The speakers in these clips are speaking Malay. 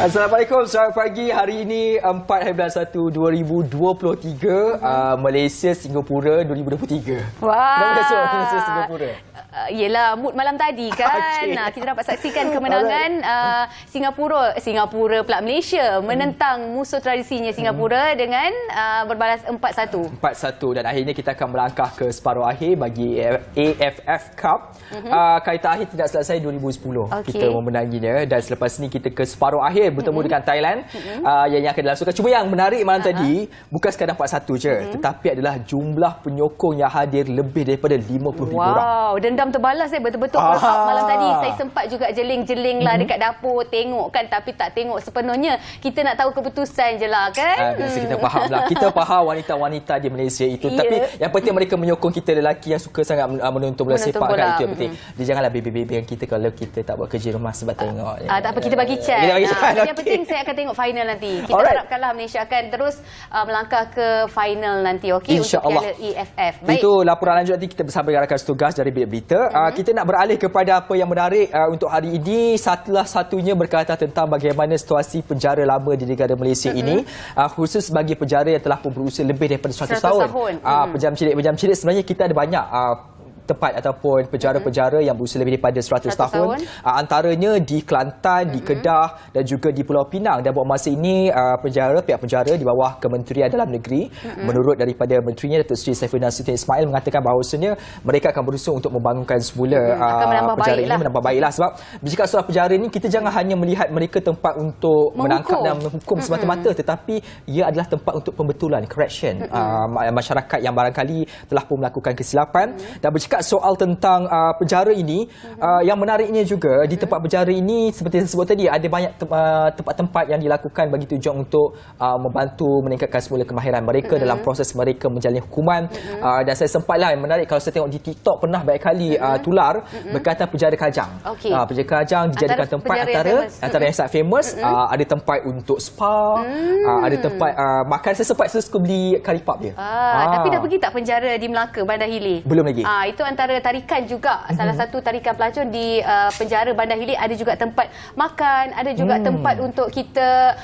Assalamualaikum, selamat pagi. Hari ini 4 hari bulan 1 2023, Malaysia Singapura 2023. Wah. Terima kasih Malaysia Singapura. Yelah, mood malam tadi kan. Okay. Kita dapat saksikan kemenangan Singapura pula Malaysia menentang musuh tradisinya Singapura dengan berbalas 4-1. 4-1 dan akhirnya kita akan melangkah ke separuh akhir bagi AFF Cup. Kaitan akhir tidak selesai 2010. Kita memenanginya dan selepas ini kita ke separuh akhir bertemu dengan Thailand yang akan dilangsungkan. Cuma yang menarik malam tadi bukan sekadar 4-1 je, tetapi adalah jumlah penyokong yang hadir lebih daripada 50,000 orang. Wow, dendam terbalas betul-betul malam tadi. Saya sempat juga jeling-jeling lah dekat dapur tengok kan, tapi tak tengok sepenuhnya. Kita nak tahu keputusan je lah kan. Biasa kita faham lah. Kita faham wanita-wanita di Malaysia itu. Tapi yang penting mereka menyokong kita lelaki yang suka sangat menonton bola sepak kan. Itu yang penting. Dia janganlah baby-baby yang kita kalau kita tak buat kerja rumah sebab tengok. Tak apa, kita bagi chat. Yang penting saya akan tengok final nanti. Kita harapkanlah Malaysia akan terus melangkah ke final nanti, okey, untuk Piala AFF. Baik. Itu laporan lanjut nanti kita bersama dengan rakan tugas dari Bilik Berita. Kita nak beralih kepada apa yang menarik untuk hari ini. Satunya berkaitan tentang bagaimana situasi penjara lama di negara Malaysia ini, khusus bagi penjara yang telah pun berusia lebih daripada 100 tahun. Penjara cilik sebenarnya kita ada banyak tempat ataupun penjara-penjara yang berusia lebih daripada 100 tahun. Antaranya di Kelantan, di Kedah dan juga di Pulau Pinang. Dan buat masa ini pihak penjara di bawah Kementerian Dalam Negeri, menurut daripada menterinya Datuk Seri Saifuddin Nasution Ismail mengatakan bahawasanya mereka akan berusaha untuk membangunkan semula penjara ini, menambah baiklah. Sebab bercakap soal penjara ini, kita jangan hanya melihat mereka tempat untuk menangkap dan menghukum semata-mata, tetapi ia adalah tempat untuk pembetulan, correction masyarakat yang barangkali telah pun melakukan kesilapan. Dan bercakap soal tentang penjara ini, yang menariknya juga di tempat penjara ini seperti yang saya sebut tadi, ada banyak tempat-tempat yang dilakukan bagi tujuan untuk membantu meningkatkan semula kemahiran mereka dalam proses mereka menjalani hukuman. Dan saya sempatlah menarik kalau saya tengok di TikTok pernah banyak kali tular berkaitan penjara Kajang. Penjara Kajang dijadikan tempat antara yang sangat famous. Ada tempat untuk spa, ada tempat makan. Saya sempat suka beli kari pap dia. Tapi dah pergi tak penjara di Melaka, Bandar Hilir? Belum lagi. Itu antara tarikan juga, salah satu tarikan pelacur di penjara Bandar Hilir. Ada juga tempat makan, ada juga tempat untuk kita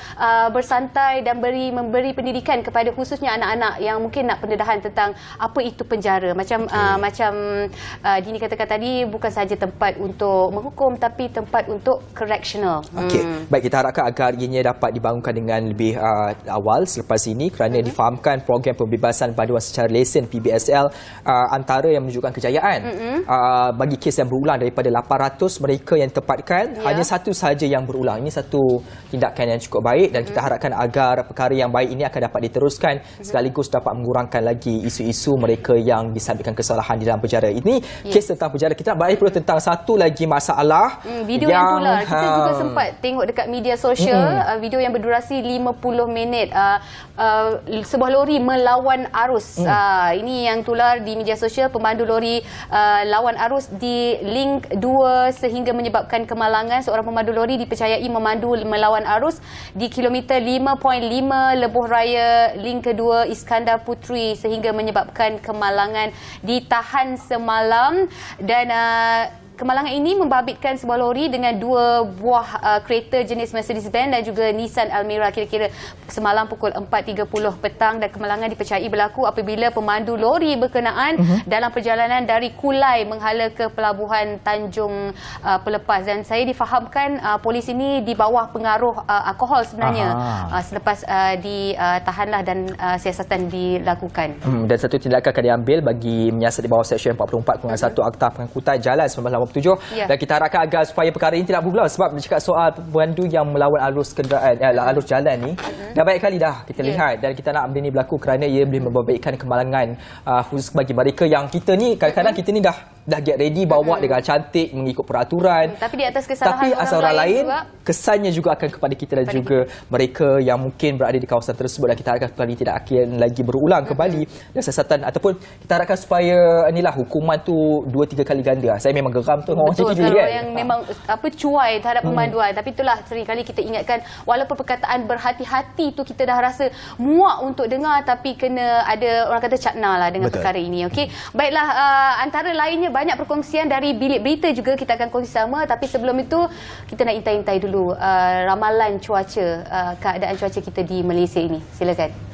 bersantai dan memberi pendidikan kepada khususnya anak-anak yang mungkin nak pendedahan tentang apa itu penjara. Macam Dini katakan tadi, bukan sahaja tempat untuk menghukum tapi tempat untuk correctional. Baik, kita harapkan agar ianya dapat dibangunkan dengan lebih awal selepas ini kerana difahamkan program pembebasan banduan secara lesen PBSL antara yang menunjukkan kejayaan. Bagi kes yang berulang daripada 800 mereka yang ditempatkan, hanya satu sahaja yang berulang. Ini satu tindakan yang cukup baik dan kita harapkan agar perkara yang baik ini akan dapat diteruskan sekaligus dapat mengurangkan lagi isu-isu mereka yang disabitkan kesalahan di dalam penjara. Ini kes tentang penjara. Kita nak beralih pula tentang satu lagi masalah video yang tular. Kita juga sempat tengok dekat media sosial, video yang berdurasi 50 minit, sebuah lori melawan arus. Ini yang tular di media sosial. Pemandu lori lawan arus di link 2 sehingga menyebabkan kemalangan. Seorang pemandu lori dipercayai memandu melawan arus di kilometer 5.5 lebuh raya link kedua Iskandar Puteri sehingga menyebabkan kemalangan, ditahan semalam. Dan kemalangan ini membabitkan sebuah lori dengan 2 buah kereta jenis Mercedes-Benz dan juga Nissan Almera kira-kira semalam pukul 4.30 petang. Dan kemalangan dipercayai berlaku apabila pemandu lori berkenaan dalam perjalanan dari Kulai menghala ke pelabuhan Tanjung Pelepas. Dan saya difahamkan polis ini di bawah pengaruh alkohol sebenarnya selepas ditahanlah dan siasatan dilakukan. Dan satu tindakan akan diambil bagi menyiasat di bawah Seksyen 44/1 Akta Pengangkutan Jalan 1987. Dan kita harapkan agar supaya perkara ini tidak berulang, sebab bercakap soal pemandu yang melawan arus kenderaan, arus jalan ni dah banyak kali dah kita lihat, dan kita nak benda ni berlaku kerana ia boleh membabitkan kemalangan khusus bagi mereka yang kita ni kadang-kadang kita ni dah get ready bawa dengan cantik mengikut peraturan, tapi di atas kesalahan orang lain kesannya juga akan kepada kita dan juga mereka yang mungkin berada di kawasan tersebut. Dan kita harapkan perkara ini tidak akan lagi berulang kembali, dan siasatan ataupun kita harapkan supaya inilah hukuman tu 2-3 kali ganda. Saya memang geram tu orang macam gini kan, yang memang cuai terhadap pemanduan. Tapi itulah seringkali kita ingatkan, walaupun perkataan berhati-hati tu kita dah rasa muak untuk dengar, tapi kena ada orang kata cakna lah dengan perkara ini. Okey, baiklah, antara lainnya banyak perkongsian dari bilik berita juga kita akan kongsi sama, tapi sebelum itu kita nak intai-intai dulu ramalan cuaca, keadaan cuaca kita di Malaysia ini. Silakan.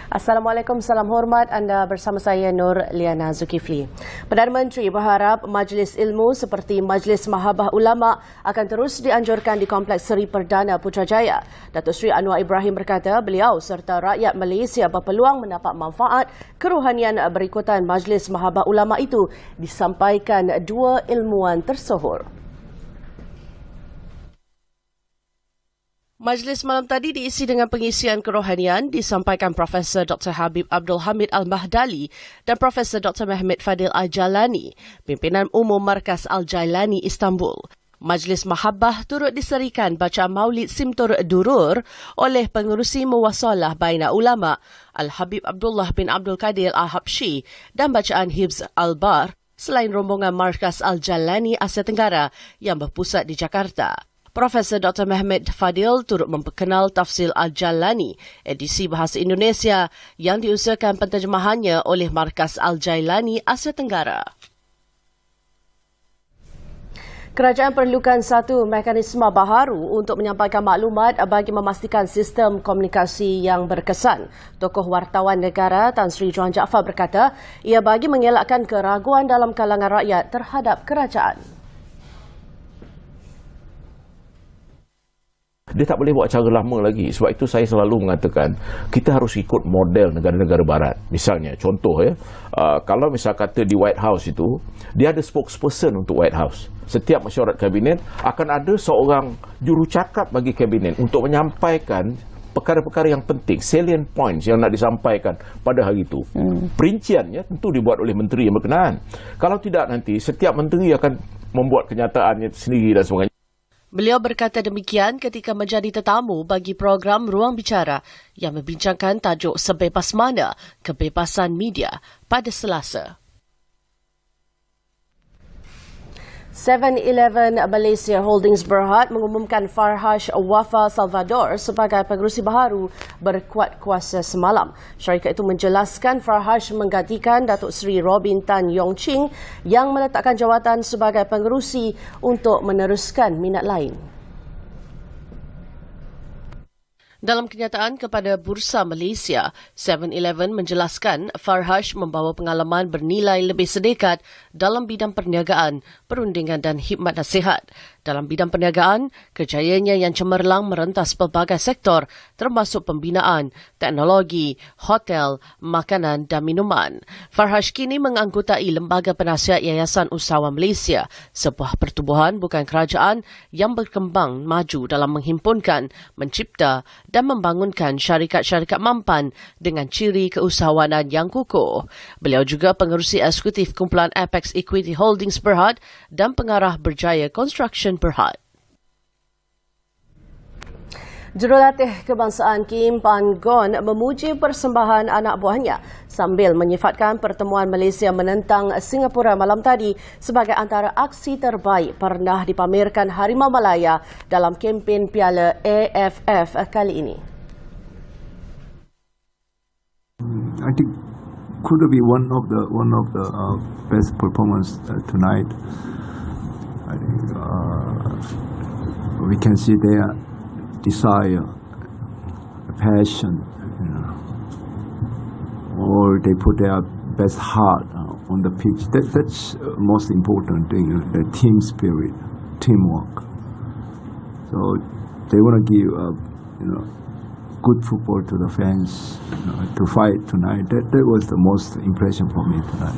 Assalamualaikum, salam hormat. Anda bersama saya Nur Liana Zulkifli. Perdana Menteri berharap majlis ilmu seperti Majlis Mahabah Ulama akan terus dianjurkan di Kompleks Seri Perdana Putrajaya. Datuk Seri Anwar Ibrahim berkata beliau serta rakyat Malaysia berpeluang mendapat manfaat kerohanian berikutan Majlis Mahabah Ulama itu, disampaikan dua ilmuwan tersohor. Majlis malam tadi diisi dengan pengisian kerohanian disampaikan Profesor Dr. Habib Abdul Hamid Al-Mahdali dan Profesor Dr. Mehmet Fadil Al-Jalani, Pimpinan Umum Markas Al-Jalani Istanbul. Majlis Mahabbah turut diserikan bacaan Maulid Simtur Durur oleh pengerusi Muwasalah Baina Ulama Al-Habib Abdullah bin Abdul Qadir Al-Habsyi dan bacaan Hibz Al-Bar selain rombongan Markas Al-Jalani Asia Tenggara yang berpusat di Jakarta. Profesor Dr. Mehmet Fadil turut memperkenal tafsir Al-Jalani, edisi bahasa Indonesia yang diusahakan penterjemahannya oleh Markas Al-Jalani Asia Tenggara. Kerajaan perlukan satu mekanisme baharu untuk menyampaikan maklumat bagi memastikan sistem komunikasi yang berkesan. Tokoh wartawan negara Tan Sri Johan Jaafar berkata, ia bagi mengelakkan keraguan dalam kalangan rakyat terhadap kerajaan. Dia tak boleh buat cara lama lagi. Sebab itu saya selalu mengatakan kita harus ikut model negara-negara barat. Misalnya, contoh kalau misal kata di White House itu, dia ada spokesperson untuk White House. Setiap mesyuarat kabinet akan ada seorang jurucakap bagi kabinet untuk menyampaikan perkara-perkara yang penting, salient points yang nak disampaikan pada hari itu. Perinciannya tentu dibuat oleh menteri yang berkenaan. Kalau tidak, nanti setiap menteri akan membuat kenyataannya sendiri dan sebagainya. Beliau berkata demikian ketika menjadi tetamu bagi program Ruang Bicara yang membincangkan tajuk Sebebas Mana Kebebasan Media pada Selasa. 7-Eleven Malaysia Holdings Berhad mengumumkan Farhash Wafa Salvador sebagai pengerusi baharu berkuat kuasa semalam. Syarikat itu menjelaskan Farhash menggantikan Datuk Seri Robin Tan Yong Ching yang meletakkan jawatan sebagai pengerusi untuk meneruskan minat lain. Dalam kenyataan kepada Bursa Malaysia, 7-Eleven menjelaskan Farhash membawa pengalaman bernilai lebih sedekat dalam bidang perniagaan, perundingan dan khidmat nasihat. Dalam bidang perniagaan, kerjayanya yang cemerlang merentas pelbagai sektor termasuk pembinaan, teknologi, hotel, makanan dan minuman. Farhash kini menganggotai Lembaga Penasihat Yayasan Usahawan Malaysia, sebuah pertubuhan bukan kerajaan yang berkembang maju dalam menghimpunkan, mencipta dan membangunkan syarikat-syarikat mampan dengan ciri keusahawanan yang kukuh. Beliau juga pengerusi eksekutif kumpulan Apex Equity Holdings Berhad dan pengarah Berjaya Construction Berhad. Jurulatih Kebangsaan Kim Pan-gon memuji persembahan anak buahnya sambil menyifatkan pertemuan Malaysia menentang Singapura malam tadi sebagai antara aksi terbaik pernah dipamerkan Harimau Malaya dalam kempen Piala AFF kali ini. I think could be one of the best performance tonight. I think we can see their desire, passion, or they put their best heart on the pitch. That's most important thing. The team spirit, teamwork. So they want to give good football to the fans to fight tonight. That was the most impression for me tonight.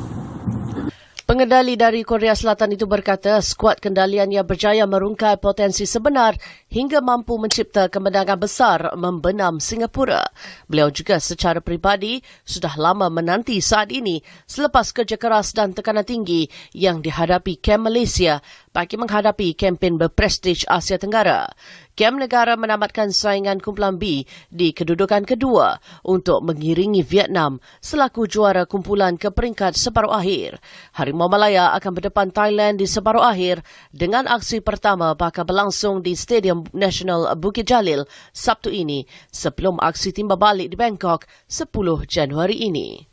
Pengendali dari Korea Selatan itu berkata skuad kendaliannya berjaya merungkai potensi sebenar hingga mampu mencipta kemenangan besar membenam Singapura. Beliau juga secara peribadi sudah lama menanti saat ini selepas kerja keras dan tekanan tinggi yang dihadapi KAM Malaysia bagi menghadapi kempen berprestij Asia Tenggara. KAM negara menamatkan saingan kumpulan B di kedudukan kedua untuk mengiringi Vietnam selaku juara kumpulan ke peringkat separuh akhir. Harimau Malaya akan berdepan Thailand di separuh akhir dengan aksi pertama bakal berlangsung di Stadium Nasional Bukit Jalil Sabtu ini sebelum aksi timba balik di Bangkok 10 Januari ini.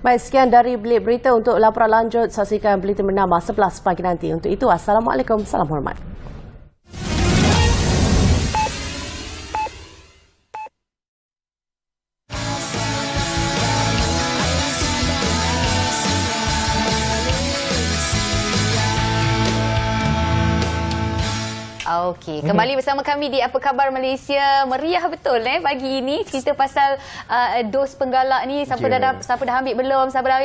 Baik, sekian dari Bilik Berita. Untuk laporan lanjut, saksikan Buletin Bernama 11 pagi nanti. Untuk itu, Assalamualaikum, salam hormat. Okey, kembali bersama kami di Apa Khabar Malaysia. Meriah betul pagi ini cerita pasal dos penggalak ni. Siapa dah ambil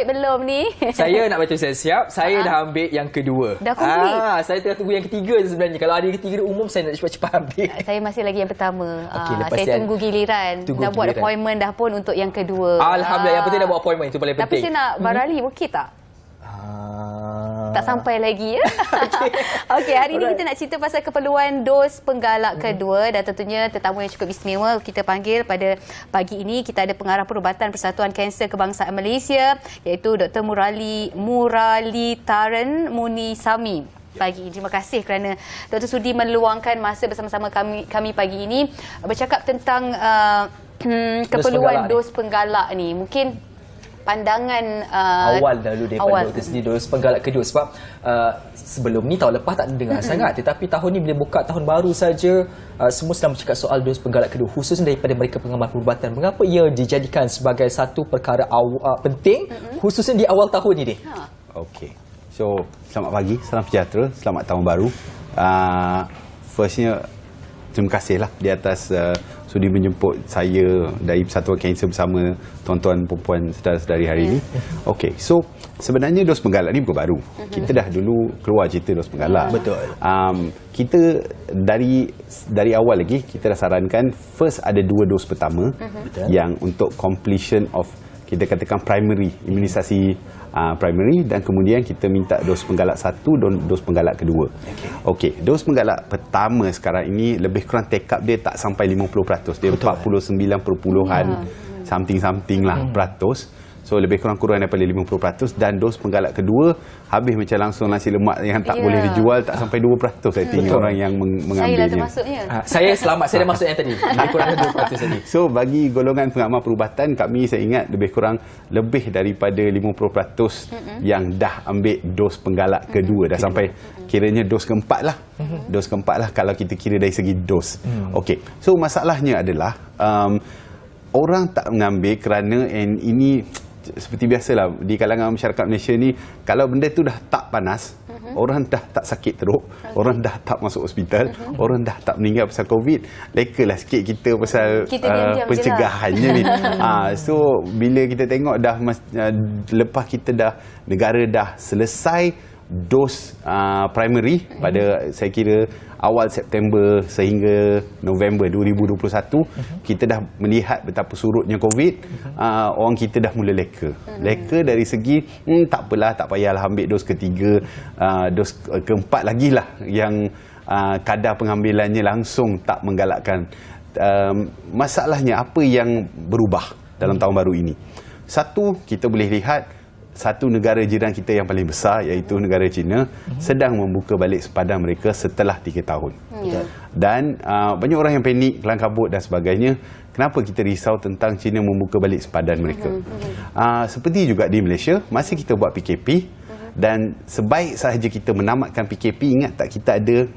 belum ni? Saya nak baca siap. Saya dah ambil yang kedua. Dah complete? Saya tengah tunggu yang ketiga je sebenarnya. Kalau ada yang ketiga umum saya nak cepat-cepat ambil. Saya masih lagi yang pertama. Okey, lepas saya tunggu giliran. Dah buat appointment dah pun untuk yang kedua. Alhamdulillah, yang penting dah buat appointment. Itu paling penting. Tapi saya nak barali, okey tak? Tak sampai lagi ya. Okey, hari ini kita nak cerita pasal keperluan dos penggalak kedua dan tentunya tetamu yang cukup istimewa kita panggil pada pagi ini. Kita ada pengarah perubatan Persatuan Kanser Kebangsaan Malaysia iaitu Dr. Muralidharan Munisami. Pagi ini. Terima kasih kerana Dr. sudi meluangkan masa bersama-sama kami pagi ini bercakap tentang keperluan dos penggalak ni. Mungkin pandangan awal dulu daripada Dr. sendiri dos penggalak kedua sebab sebelum ni tahun lepas tak dengar sangat, tetapi tahun ni bila buka tahun baru saja semua sedang bercakap soal dos penggalak kedua, khususnya daripada mereka pengamal perubatan. Mengapa ia dijadikan sebagai satu perkara penting khususnya di awal tahun ini? Okey. So, selamat pagi, salam sejahtera, selamat tahun baru. Firstnya terima kasihlah di atas sudi menjemput saya dari Persatuan Kanser bersama tuan-tuan perempuan saudara-saudari hari ini. Okey, so sebenarnya dos penggalak ni bukan baru. Kita dah dulu keluar cerita dos penggalak. Betul. Kita dari awal lagi kita dah sarankan first ada 2 dos pertama yang untuk completion of kita katakan primary imunisasi primary, dan kemudian kita minta dos penggalak 1 dan dos penggalak kedua. Okey, dos penggalak pertama sekarang ini lebih kurang take up dia tak sampai 50%. Dia 49%, something lah peratus. So lebih kurang daripada 50%, dan dos penggalak kedua habis macam langsung nasi lemak yang tak boleh dijual, tak sampai 2% saya tengok orang yang mengambilnya. Saya lah termasuknya. Saya selamat, saya dah masuk yang tadi. Lebih kurang 2% tadi. So bagi golongan pengamal perubatan kami, saya ingat lebih kurang lebih daripada 50% yang dah ambil dos penggalak kedua, dah sampai kiranya dos keempat lah. Dos keempat lah kalau kita kira dari segi dos. Okey. So masalahnya adalah orang tak mengambil kerana ini seperti biasalah di kalangan masyarakat Malaysia ni, kalau benda tu dah tak panas, orang dah tak sakit teruk, orang dah tak masuk hospital, orang dah tak meninggal pasal COVID, lekalah sikit kita pasal pencegahannya ni. So bila kita tengok dah lepas kita negara dah selesai dos primary pada saya kira awal September sehingga November 2021, kita dah melihat betapa surutnya COVID. Orang kita dah mula leka dari segi tak apalah, tak payahlah ambil dos ketiga, dos keempat lagi lah yang kadar pengambilannya langsung tak menggalakkan. Masalahnya apa yang berubah dalam tahun baru ini? Satu, kita boleh lihat satu negara jiran kita yang paling besar iaitu negara China sedang membuka balik sepadan mereka setelah 3 tahun. Dan banyak orang yang panik, kelang kabut dan sebagainya. Kenapa kita risau tentang China membuka balik sepadan mereka? Seperti juga di Malaysia, masih kita buat PKP, dan sebaik sahaja kita menamatkan PKP, ingat tak kita ada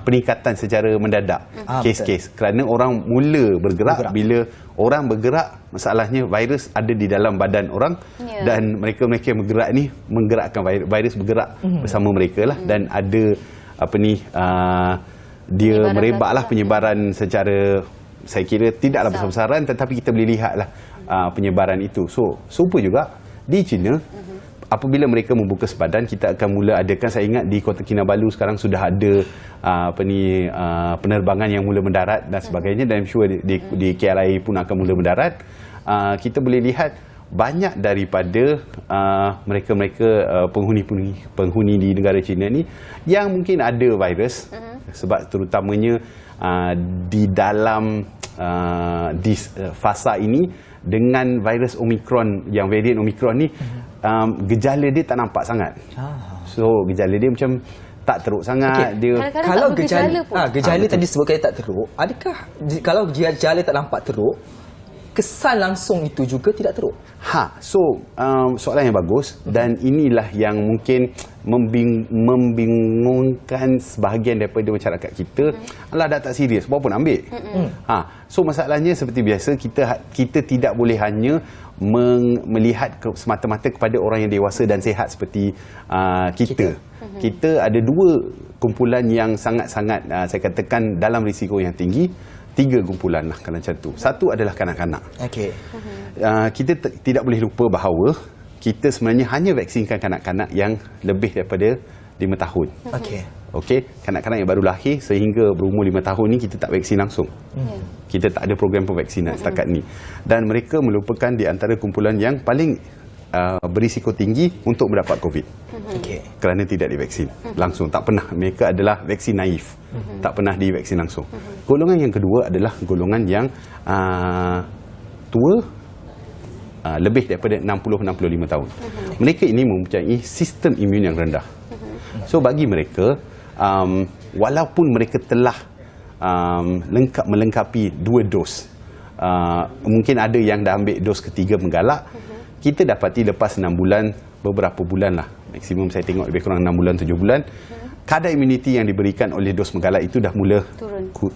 peningkatan secara mendadak kes-kes kerana orang mula bergerak. Bila orang bergerak, masalahnya virus ada di dalam badan orang, dan mereka-mereka yang bergerak ni menggerakkan virus bergerak bersama mereka lah, dan ada dia merebaklah penyebaran secara saya kira tidaklah besar-besaran, tetapi kita boleh lihatlah penyebaran itu. So serupa juga di China, apabila mereka membuka sepadan, kita akan mula adakan, saya ingat di Kota Kinabalu sekarang sudah ada penerbangan yang mula mendarat dan sebagainya, dan I'm sure di KLIA pun akan mula mendarat. Kita boleh lihat banyak daripada mereka-mereka penghuni di negara China ni yang mungkin ada virus, sebab terutamanya di dalam fasa ini dengan virus Omicron, yang varian Omicron ni, gejala dia tak nampak sangat. So gejala dia macam tak teruk sangat. Dia Kalau tak bergejala pun. gejala tadi sebutkan tak teruk, adakah kalau gejala tak nampak teruk, kesan langsung itu juga tidak teruk? Soalan yang bagus, dan inilah yang mungkin membingungkan sebahagian daripada masyarakat kita. Alah, dah tak serius, buat pun ambil. So masalahnya seperti biasa, kita tidak boleh hanya melihat semata-mata kepada orang yang dewasa dan sihat seperti kita. Kita ada dua kumpulan yang sangat-sangat saya katakan dalam risiko yang tinggi. 3 kumpulan lah kalau macam tu. Satu adalah kanak-kanak. Kita tidak boleh lupa bahawa kita sebenarnya hanya vaksinkan kanak-kanak yang lebih daripada 5 tahun. Kanak-kanak yang baru lahir sehingga berumur 5 tahun ni kita tak vaksin langsung. Kita tak ada program pemvaksinan setakat ni. Dan mereka merupakan di antara kumpulan yang paling berisiko tinggi untuk mendapat COVID. Kerana tidak divaksin langsung. Tak pernah. Mereka adalah vaksin naif. Tak pernah divaksin langsung. Golongan yang kedua adalah golongan yang tua, lebih daripada 60-65 tahun. Mereka ini mempunyai sistem imun yang rendah. So bagi mereka, walaupun mereka telah melengkapi 2 dos, mungkin ada yang dah ambil dos ketiga menggalak, kita dapati lepas 6 bulan, beberapa bulan lah, maksimum saya tengok lebih kurang 6 bulan, 7 bulan, kadar imuniti yang diberikan oleh dos menggalak itu dah mula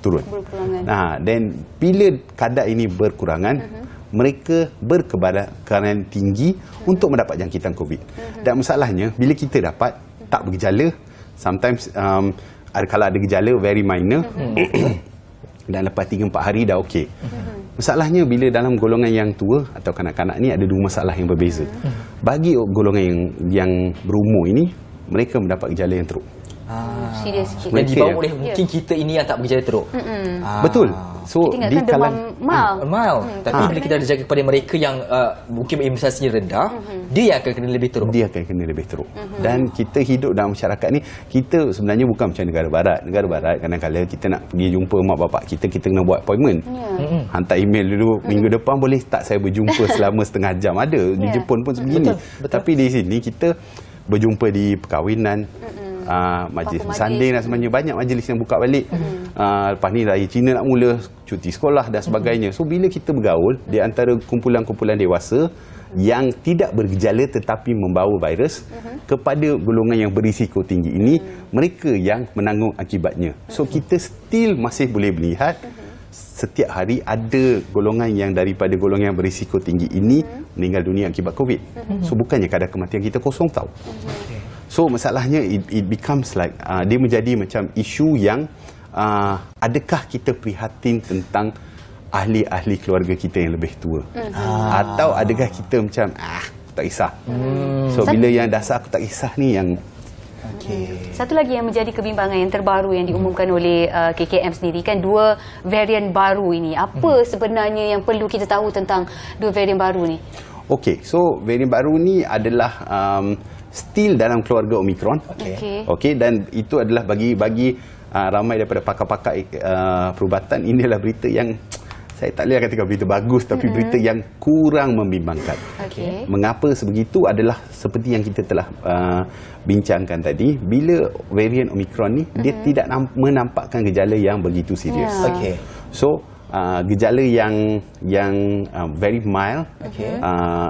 turun. Dan bila kadar ini berkurangan, mereka berkebakaran tinggi untuk mendapat jangkitan COVID. Dan masalahnya, bila kita dapat tak bergejala, sometimes kalau ada gejala very minor, dan lepas 3-4 hari dah okey. Masalahnya bila dalam golongan yang tua atau kanak-kanak ni ada 2 masalah yang berbeza. Bagi golongan yang berumur ini, mereka mendapat gejala yang teruk. Serius sikit. Yang dibawa oleh mungkin kita ini yang tak bergejala teruk. Betul. So kita ingatkan demam mild. Tapi bila kita ada jaga kepada mereka yang mungkin imunisasinya rendah, dia akan kena lebih teruk. Dan kita hidup dalam masyarakat ni, kita sebenarnya bukan macam negara barat. Negara barat kadang-kadang kita nak pergi jumpa mak bapak kita kena buat appointment. Hantar email dulu, minggu depan boleh tak saya berjumpa selama setengah jam. Ada di Jepun pun sebegini. Betul. Tapi di sini kita berjumpa di perkahwinan, majlis bersanding dan sebagainya. Banyak majlis yang buka balik. Lepas ni raya Cina nak mula, cuti sekolah dan sebagainya. So bila kita bergaul di antara kumpulan-kumpulan dewasa yang tidak bergejala tetapi membawa virus kepada golongan yang berisiko tinggi ini, mereka yang menanggung akibatnya. So kita still masih boleh melihat setiap hari ada golongan yang daripada golongan yang berisiko tinggi ini meninggal dunia akibat COVID. So bukannya kadar kematian kita kosong tau. So masalahnya it becomes like dia menjadi macam isu yang adakah kita prihatin tentang ahli-ahli keluarga kita yang lebih tua, atau adakah kita macam aku tak kisah. So bila yang dasar aku tak kisah ni yang Satu lagi yang menjadi kebimbangan yang terbaru yang diumumkan oleh KKM sendiri, kan 2 varian baru ini. Apa sebenarnya yang perlu kita tahu tentang 2 varian baru ni? Okey, so varian baru ni adalah still dalam keluarga Omicron. Okey, dan itu adalah bagi ramai daripada pakar-pakar perubatan, ini adalah berita yang saya tak boleh katakan berita bagus, tapi berita yang kurang membimbangkan. Mengapa sebegitu adalah seperti yang kita telah bincangkan tadi, bila varian Omicron ni dia tidak menampakkan gejala yang begitu serius. So gejala yang very mild,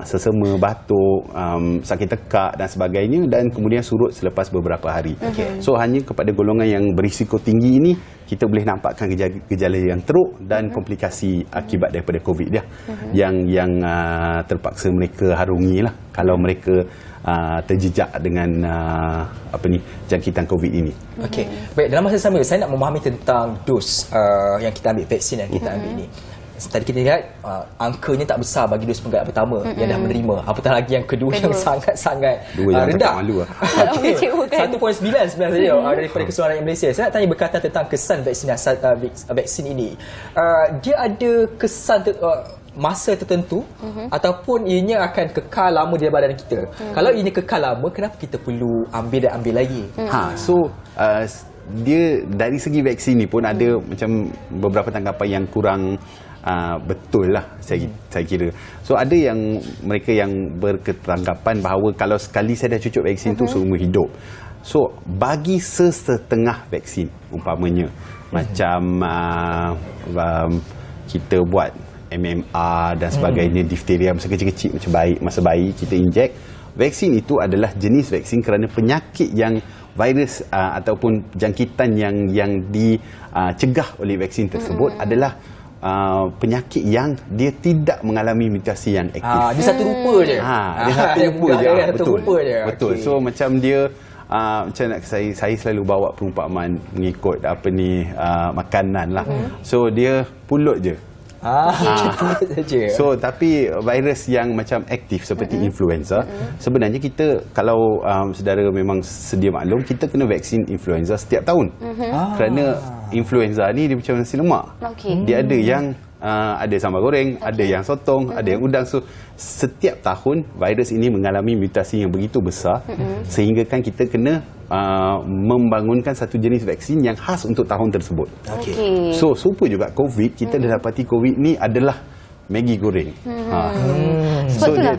sesama, batuk, sakit tekak dan sebagainya, dan kemudian surut selepas beberapa hari. So hanya kepada golongan yang berisiko tinggi ini kita boleh nampakkan gejala yang teruk dan komplikasi akibat daripada COVID dia yang terpaksa mereka harungi lah kalau mereka terjejak dengan jangkitan COVID ini. Baik, dalam masa sama saya nak memahami tentang dos yang kita ambil, vaksin yang kita ambil ini. tadi kita lihat angkanya tak besar bagi dos penggalak pertama yang dah menerima, apatah lagi yang kedua yang sangat-sangat Dua yang rendah. cakap malu lah. Okey, Mengecewakan. 1.9 sebenarnya daripada keseluruhan rakyat Malaysia. Saya nak tanya berkaitan tentang kesan vaksin ini. Dia ada kesan masa tertentu ataupun ianya akan kekal lama di badan kita. Kalau ianya kekal lama, kenapa kita perlu ambil lagi? Dia dari segi vaksin ni pun ada macam beberapa tanggapan yang kurang betul lah saya kira. So ada yang mereka yang berketanggapan bahawa kalau sekali saya dah cucuk vaksin tu seumur hidup. So bagi sesetengah vaksin umpamanya macam kita buat MMR dan sebagainya, difteria masa kecil-kecil masa bayi kita injek, vaksin itu adalah jenis vaksin kerana penyakit yang virus ataupun jangkitan yang dicegah oleh vaksin tersebut adalah penyakit yang dia tidak mengalami mutasi yang aktif. Dia satu rupa je. Dia satu rupa je. Betul. Okay. So macam dia macam nak saya selalu bawa perumpamaan mengikut makanan lah. So dia pulut je. Saja. So tapi virus yang macam aktif seperti influenza, sebenarnya kita kalau saudara memang sedia maklum, kita kena vaksin influenza setiap tahun. Kerana influenza ni dia macam nasi lemak. Dia ada yang ada sambal goreng, ada yang sotong, ada yang udang. So setiap tahun virus ini mengalami mutasi yang begitu besar sehingga kan kita kena membangunkan satu jenis vaksin yang khas untuk tahun tersebut. Okey. So serupa juga COVID, kita dah dapati COVID ni adalah Maggi goreng. Sebab itulah.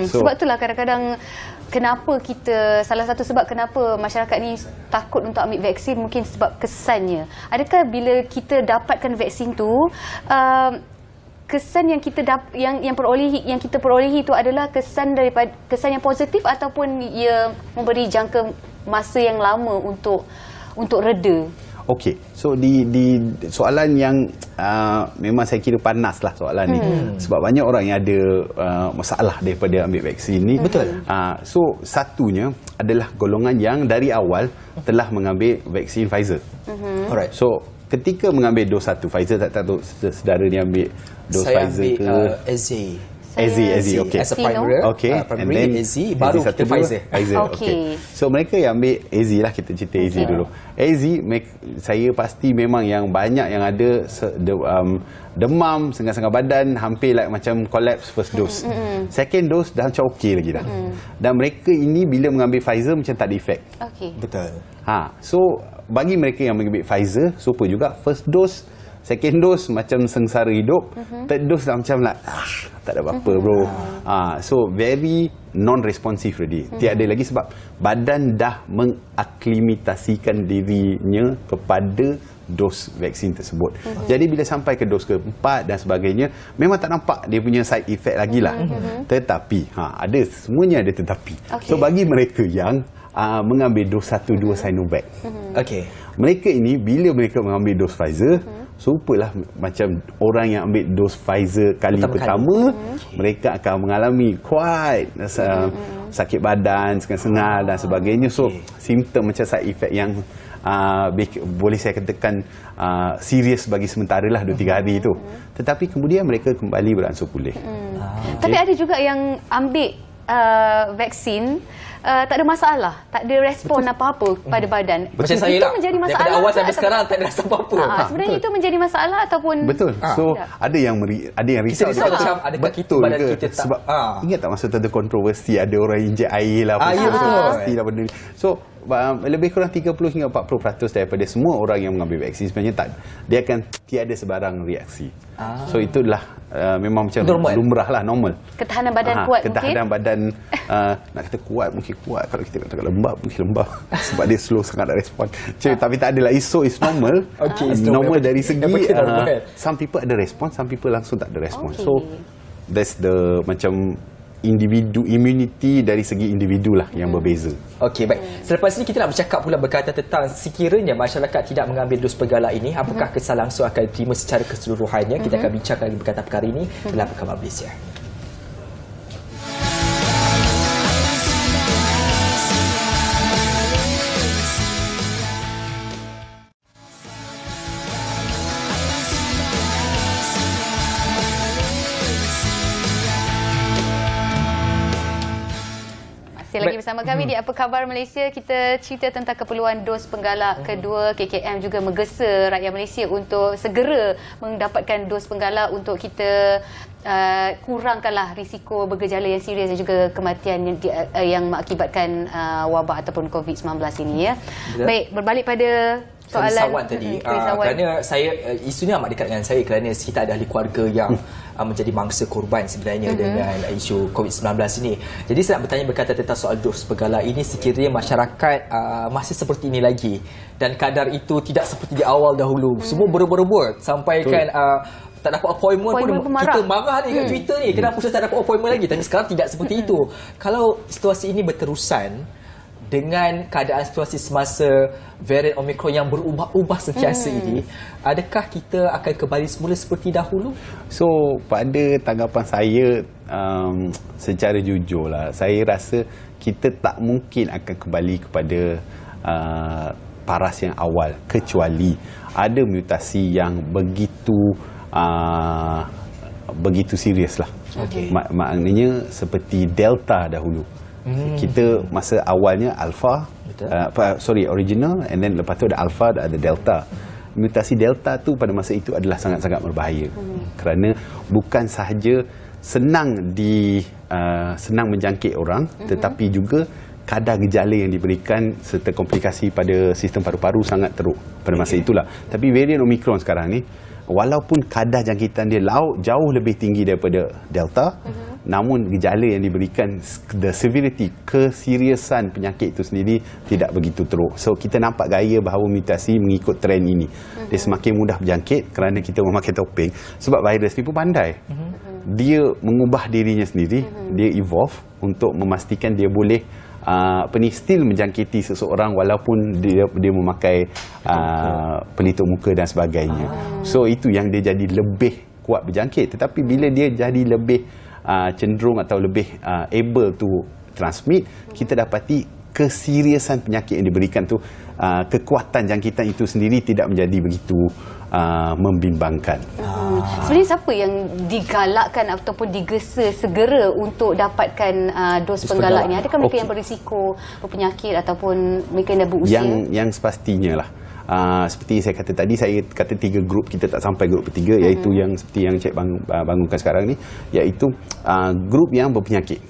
Sebab itulah kadang-kadang salah satu sebab kenapa masyarakat ni takut untuk ambil vaksin mungkin sebab kesannya. Adakah bila kita dapatkan vaksin tu kesan yang kita yang kita perolehi itu adalah kesan yang positif ataupun ia memberi jangka masa yang lama untuk reda? Okey, so di soalan yang memang saya kira panas lah soalan ni. Sebab banyak orang yang ada masalah daripada ambil vaksin ni. Betul. So satunya adalah golongan yang dari awal telah mengambil vaksin Pfizer. Alright. So ketika mengambil dos 1 Pfizer, tak tahu saudara ni ambil dos Saya Pfizer ke? ambil AZ, okey. as a primary. Okay, and then AZ, baru kita Pfizer. Okay. So mereka yang ambil AZ lah, kita cerita AZ dulu. AZ, saya pasti memang yang banyak yang ada demam, sengal-sengal badan, hampir macam collapse first dose. Second dose dah macam okey lagi dah. Dan mereka ini bila mengambil Pfizer macam tak ada efek. Betul. So bagi mereka yang mengambil Pfizer, super juga first dose, second dose macam sengsara hidup, third dose dah macam tak ada apa-apa bro. So very non-responsive already. Tiada lagi sebab badan dah mengaklimatasikan dirinya kepada dos vaksin tersebut. Jadi bila sampai ke dos keempat dan sebagainya, memang tak nampak dia punya side effect lagi lah. Tetapi ada, semuanya ada tetapi. So bagi mereka yang mengambil dos 1, 2 Sinovac, mereka ini bila mereka mengambil dos Pfizer, serupalah macam orang yang ambil dos Pfizer kali pertama, mereka akan mengalami quite sakit badan, sengal-sengal dan sebagainya. So simptom macam side effect yang boleh saya katakan serius bagi sementara lah 2-3 hari itu. Tetapi kemudian mereka kembali beransur pulih. Tapi ada juga yang ambil vaksin tak ada masalah, tak ada respon apa-apa pada badan. Macam saya lah, menjadi masalah daripada awal sampai sekarang tak ada rasa apa-apa. Sebenarnya itu menjadi masalah ataupun betul. So ada yang risau macam adakah kita badan kita tak, sebab ingat tak masa tu ada kontroversi, ada orang injek air lah, pastilah benda ni. So lebih kurang 30 hingga 40% daripada semua orang yang mengambil vaksin sebenarnya dia akan tiada sebarang reaksi. So itulah memang macam lumrah lah, normal. Ketahanan badan kuat ketahanan mungkin. badan nak kata kuat mungkin kuat, kalau kita kata lembab mungkin lembab sebab dia slow sangat nak respon. Tapi tak adalah, it's normal. Normal dari segi some people ada respon, some people langsung tak ada respon. So that's the macam individu, immunity dari segi individu lah yang berbeza. Okey, baik. Selepas ini kita nak bercakap pula berkaitan tentang sekiranya masyarakat tidak mengambil dos pergalak ini, apakah kesan langsung akan diterima secara keseluruhannya. Kita akan bincangkan lagi berkaitan perkara ini dalam Perkara Malaysia. Masih lagi bersama kami di Apa Khabar Malaysia. Kita cerita tentang keperluan dos penggalak kedua. KKM juga menggesa rakyat Malaysia untuk segera mendapatkan dos penggalak untuk kita kurangkanlah risiko bergejala yang serius dan juga kematian yang mengakibatkan wabak ataupun COVID-19 ini ya. Baik, berbalik pada soalan Sawan tadi kerana saya isunya amat dekat dengan saya kerana kita ada ahli keluarga yang menjadi mangsa korban sebenarnya dengan isu COVID-19 ini. Jadi saya nak bertanya berkaitan tentang soal dos penggalak ini, sekiranya masyarakat masih seperti ini lagi dan kadar itu tidak seperti di awal dahulu. Semua berebut-rebut sampai kan tak dapat appointment pun kita marah ni kat Twitter ni, kenapa saya tak dapat appointment lagi. Tapi sekarang tidak seperti itu. Kalau situasi ini berterusan dengan keadaan situasi semasa varian Omicron yang berubah-ubah sentiasa ini, adakah kita akan kembali semula seperti dahulu? So, pada tanggapan saya, secara jujur lah, saya rasa kita tak mungkin akan kembali kepada paras yang awal, kecuali ada mutasi yang begitu serius lah. Maknanya seperti Delta dahulu. Kita masa awalnya Alpha, original, and then lepas tu ada Alpha, ada Delta. Mutasi Delta tu pada masa itu adalah sangat-sangat berbahaya. Kerana bukan sahaja senang menjangkit orang, tetapi juga kadar gejala yang diberikan serta komplikasi pada sistem paru-paru sangat teruk pada masa itulah. Tapi varian Omicron sekarang ni, walaupun kadar jangkitan dia jauh lebih tinggi daripada Delta, namun gejala yang diberikan, the severity, keseriusan penyakit itu sendiri tidak begitu teruk. So kita nampak gaya bahawa mutasi mengikut trend ini. Dia semakin mudah berjangkit kerana kita memakai topeng. Sebab virus ni pun pandai. Dia mengubah dirinya sendiri, dia evolve untuk memastikan dia boleh still menjangkiti seseorang walaupun dia memakai pelitup muka dan sebagainya. So itu yang dia jadi lebih kuat berjangkit. Tetapi bila dia jadi lebih cenderung atau lebih able to transmit, kita dapati keseriusan penyakit yang diberikan tu, kekuatan jangkitan itu sendiri tidak menjadi begitu membimbangkan. Sebenarnya siapa yang digalakkan ataupun digesa segera untuk dapatkan dos penggalak ni? Adakah mereka yang berisiko berpenyakit ataupun mereka yang dah berusia? Yang sepastinya lah. Seperti saya kata tadi, saya kata 3 grup, kita tak sampai grup ketiga, iaitu yang seperti yang Cik bangunkan sekarang ni, iaitu grup yang berpenyakit.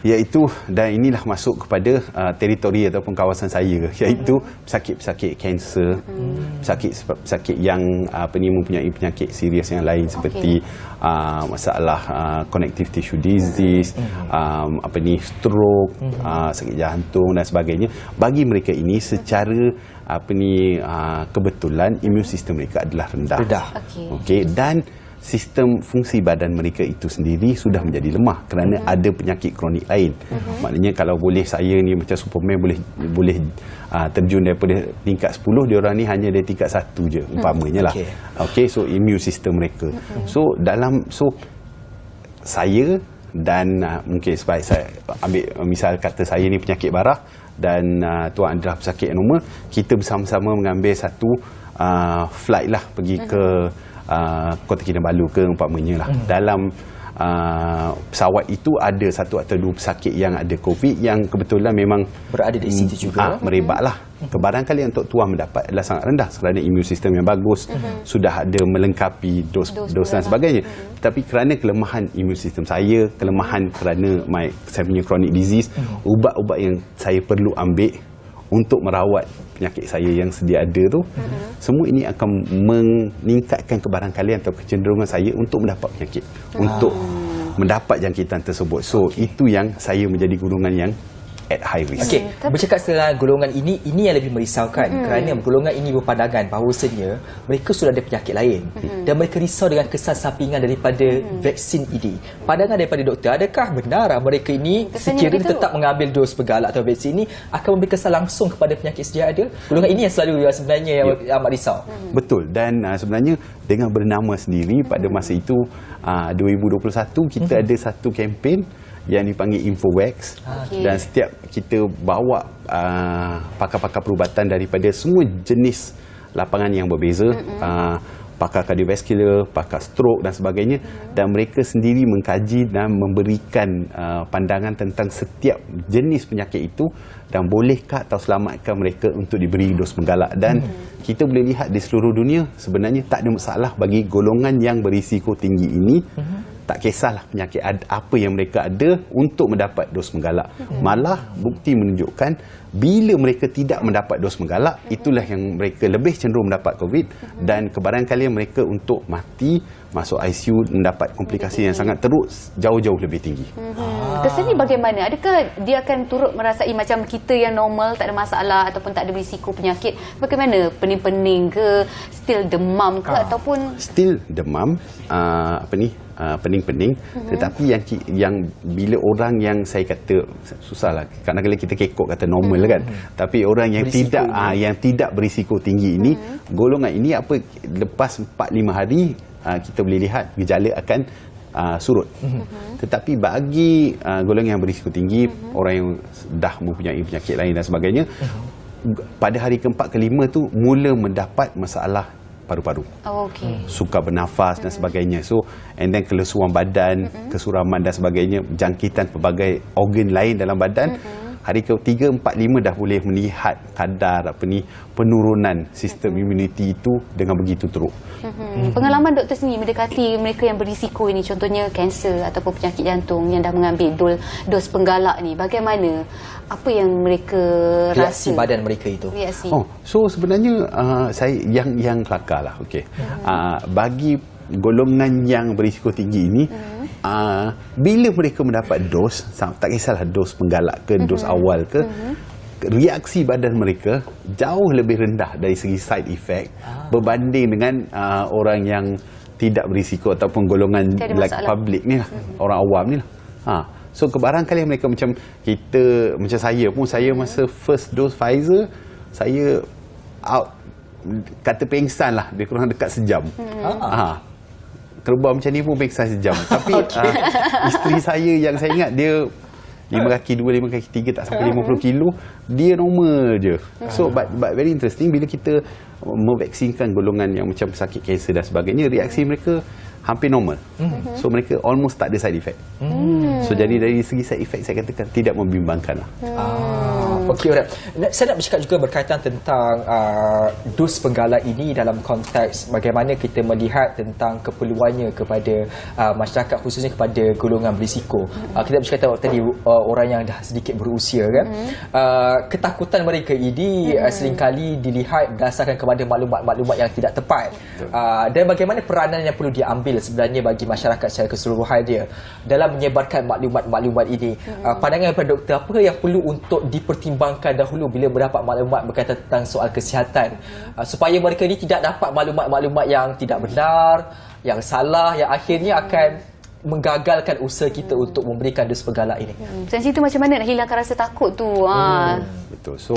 Iaitu, dan inilah masuk kepada teritori ataupun kawasan saya, iaitu pesakit-pesakit kanser, pesakit yang mempunyai penyakit serius yang lain seperti masalah connective tissue disease, stroke, sakit jantung dan sebagainya. Bagi mereka ini secara kebetulan imun sistem mereka adalah rendah. Dan sistem fungsi badan mereka itu sendiri sudah menjadi lemah kerana ada penyakit kronik lain. Maknanya kalau boleh saya ni macam Superman boleh terjun daripada tingkat 10, diorang ni hanya dari tingkat 1 je umpamanya lah. So imun sistem mereka. So saya dan mungkin sebab saya ambil misal kata saya ni penyakit barah dan tuan adalah pesakit yang normal, kita bersama-sama mengambil satu flight lah pergi ke Kota Kinabalu ke umpamanya lah. Dalam pesawat itu ada 1 atau 2 pesakit yang ada COVID yang kebetulan memang berada di situ juga, merebak lah. Barangkali untuk tuan mendapat adalah sangat rendah kerana imun sistem yang bagus, sudah ada melengkapi dos dan sebagainya. Tapi kerana kelemahan imun sistem saya, kelemahan kerana saya punya chronic disease, ubat-ubat yang saya perlu ambil untuk merawat penyakit saya yang sedia ada tu, semua ini akan meningkatkan kebarangkalian atau kecenderungan saya untuk mendapat penyakit, untuk mendapat jangkitan tersebut. So itu yang saya menjadi golongan yang at high risk. Bercakap tentang golongan ini yang lebih merisaukan kerana golongan ini berpandangan bahawasanya mereka sudah ada penyakit lain dan mereka risau dengan kesan sampingan daripada vaksin ini. Pandangan daripada doktor, adakah benar mereka ini sekiranya tetap mengambil dos penggalak atau vaksin ini akan memberi kesan langsung kepada penyakit sedia ada? Golongan ini yang selalu sebenarnya yang amat risau. Betul, dan sebenarnya dengan bernama sendiri pada masa itu 2021 kita ada satu kempen yang dipanggil InfoVax, dan setiap kita bawa pakar-pakar perubatan daripada semua jenis lapangan yang berbeza, pakar kardiovaskular, pakar stroke dan sebagainya, dan mereka sendiri mengkaji dan memberikan pandangan tentang setiap jenis penyakit itu dan bolehkah atau selamatkan mereka untuk diberi dos penggalak. Dan kita boleh lihat di seluruh dunia sebenarnya tak ada masalah bagi golongan yang berisiko tinggi ini. Tak kisahlah penyakit apa yang mereka ada untuk mendapat dos penggalak. Malah bukti menunjukkan bila mereka tidak mendapat dos penggalak, itulah yang mereka lebih cenderung mendapat COVID, dan kebarangkalian mereka untuk mati, masuk ICU, mendapat komplikasi yang sangat teruk jauh-jauh lebih tinggi. Kesannya bagaimana? Adakah dia akan turut merasai macam kita yang normal, tak ada masalah ataupun tak ada risiko penyakit? Bagaimana? Pening-pening ke? Still demam ke? Ataupun still demam, pening-pening, tetapi yang bila orang yang saya kata susahlah, kadang-kadang kita kekok kata normal kan, tapi orang yang berisiko yang tidak berisiko tinggi ini, golongan ini lepas 4-5 hari kita boleh lihat gejala akan surut. Tetapi bagi golongan yang berisiko tinggi, orang yang dah mempunyai penyakit lain dan sebagainya, pada hari ke-4 ke-5 tu mula mendapat masalah paru-paru, sukar bernafas dan sebagainya. So, and then kelesuan badan, kesuraman dan sebagainya, jangkitan pelbagai organ lain dalam badan. Hari ke-3, 4, 5 dah boleh melihat kadar penurunan sistem imuniti itu dengan begitu teruk. Pengalaman doktor sendiri mendekati mereka yang berisiko ini, contohnya kanser ataupun penyakit jantung yang dah mengambil dos penggalak ni, bagaimana? Apa yang mereka reaksi rasa? badan mereka itu? Reaksi. So sebenarnya saya yang kelakar lah. Bagi golongan yang berisiko tinggi ini, bila mereka mendapat dos, tak kisahlah dos penggalak ke dos awal ke, reaksi badan mereka jauh lebih rendah dari segi side effect berbanding dengan orang yang tidak berisiko ataupun golongan like public ni lah, orang awam ni lah. So kebarangkalian mereka macam saya masa first dose Pfizer, saya out, kata pengsan lah, dia kurang dekat sejam. Kerbau macam ni pun pengsan sejam. Tapi isteri saya yang saya ingat, dia 5 kaki 2, 5 kaki 3, tak sampai 50 kilo, dia normal je. So but very interesting, bila kita memvaksinkan golongan yang macam sakit kanser dan sebagainya, reaksi mereka hampir normal. So mereka almost tak ada side effect. So jadi dari segi side effect, saya katakan tidak membimbangkan lah. Okey, alright. Saya nak bercakap juga berkaitan tentang dos penggalak ini dalam konteks bagaimana kita melihat tentang keperluannya kepada masyarakat, khususnya kepada golongan berisiko. Kita bercakap tadi orang yang dah sedikit berusia kan. Ketakutan mereka ini seringkali dilihat berdasarkan kepada maklumat-maklumat yang tidak tepat. Dan bagaimana peranan yang perlu diambil sebenarnya bagi masyarakat secara keseluruhan dia dalam menyebarkan maklumat-maklumat ini. Pandangan daripada doktor, apa yang perlu untuk dipertimbangkan dahulu bila mendapat maklumat berkaitan tentang soal kesihatan, supaya mereka ni tidak dapat maklumat-maklumat yang tidak benar, yang salah, yang akhirnya akan menggagalkan usaha kita untuk memberikan dos penggalak ini. Dari situ macam mana nak hilangkan rasa takut tu? Betul. So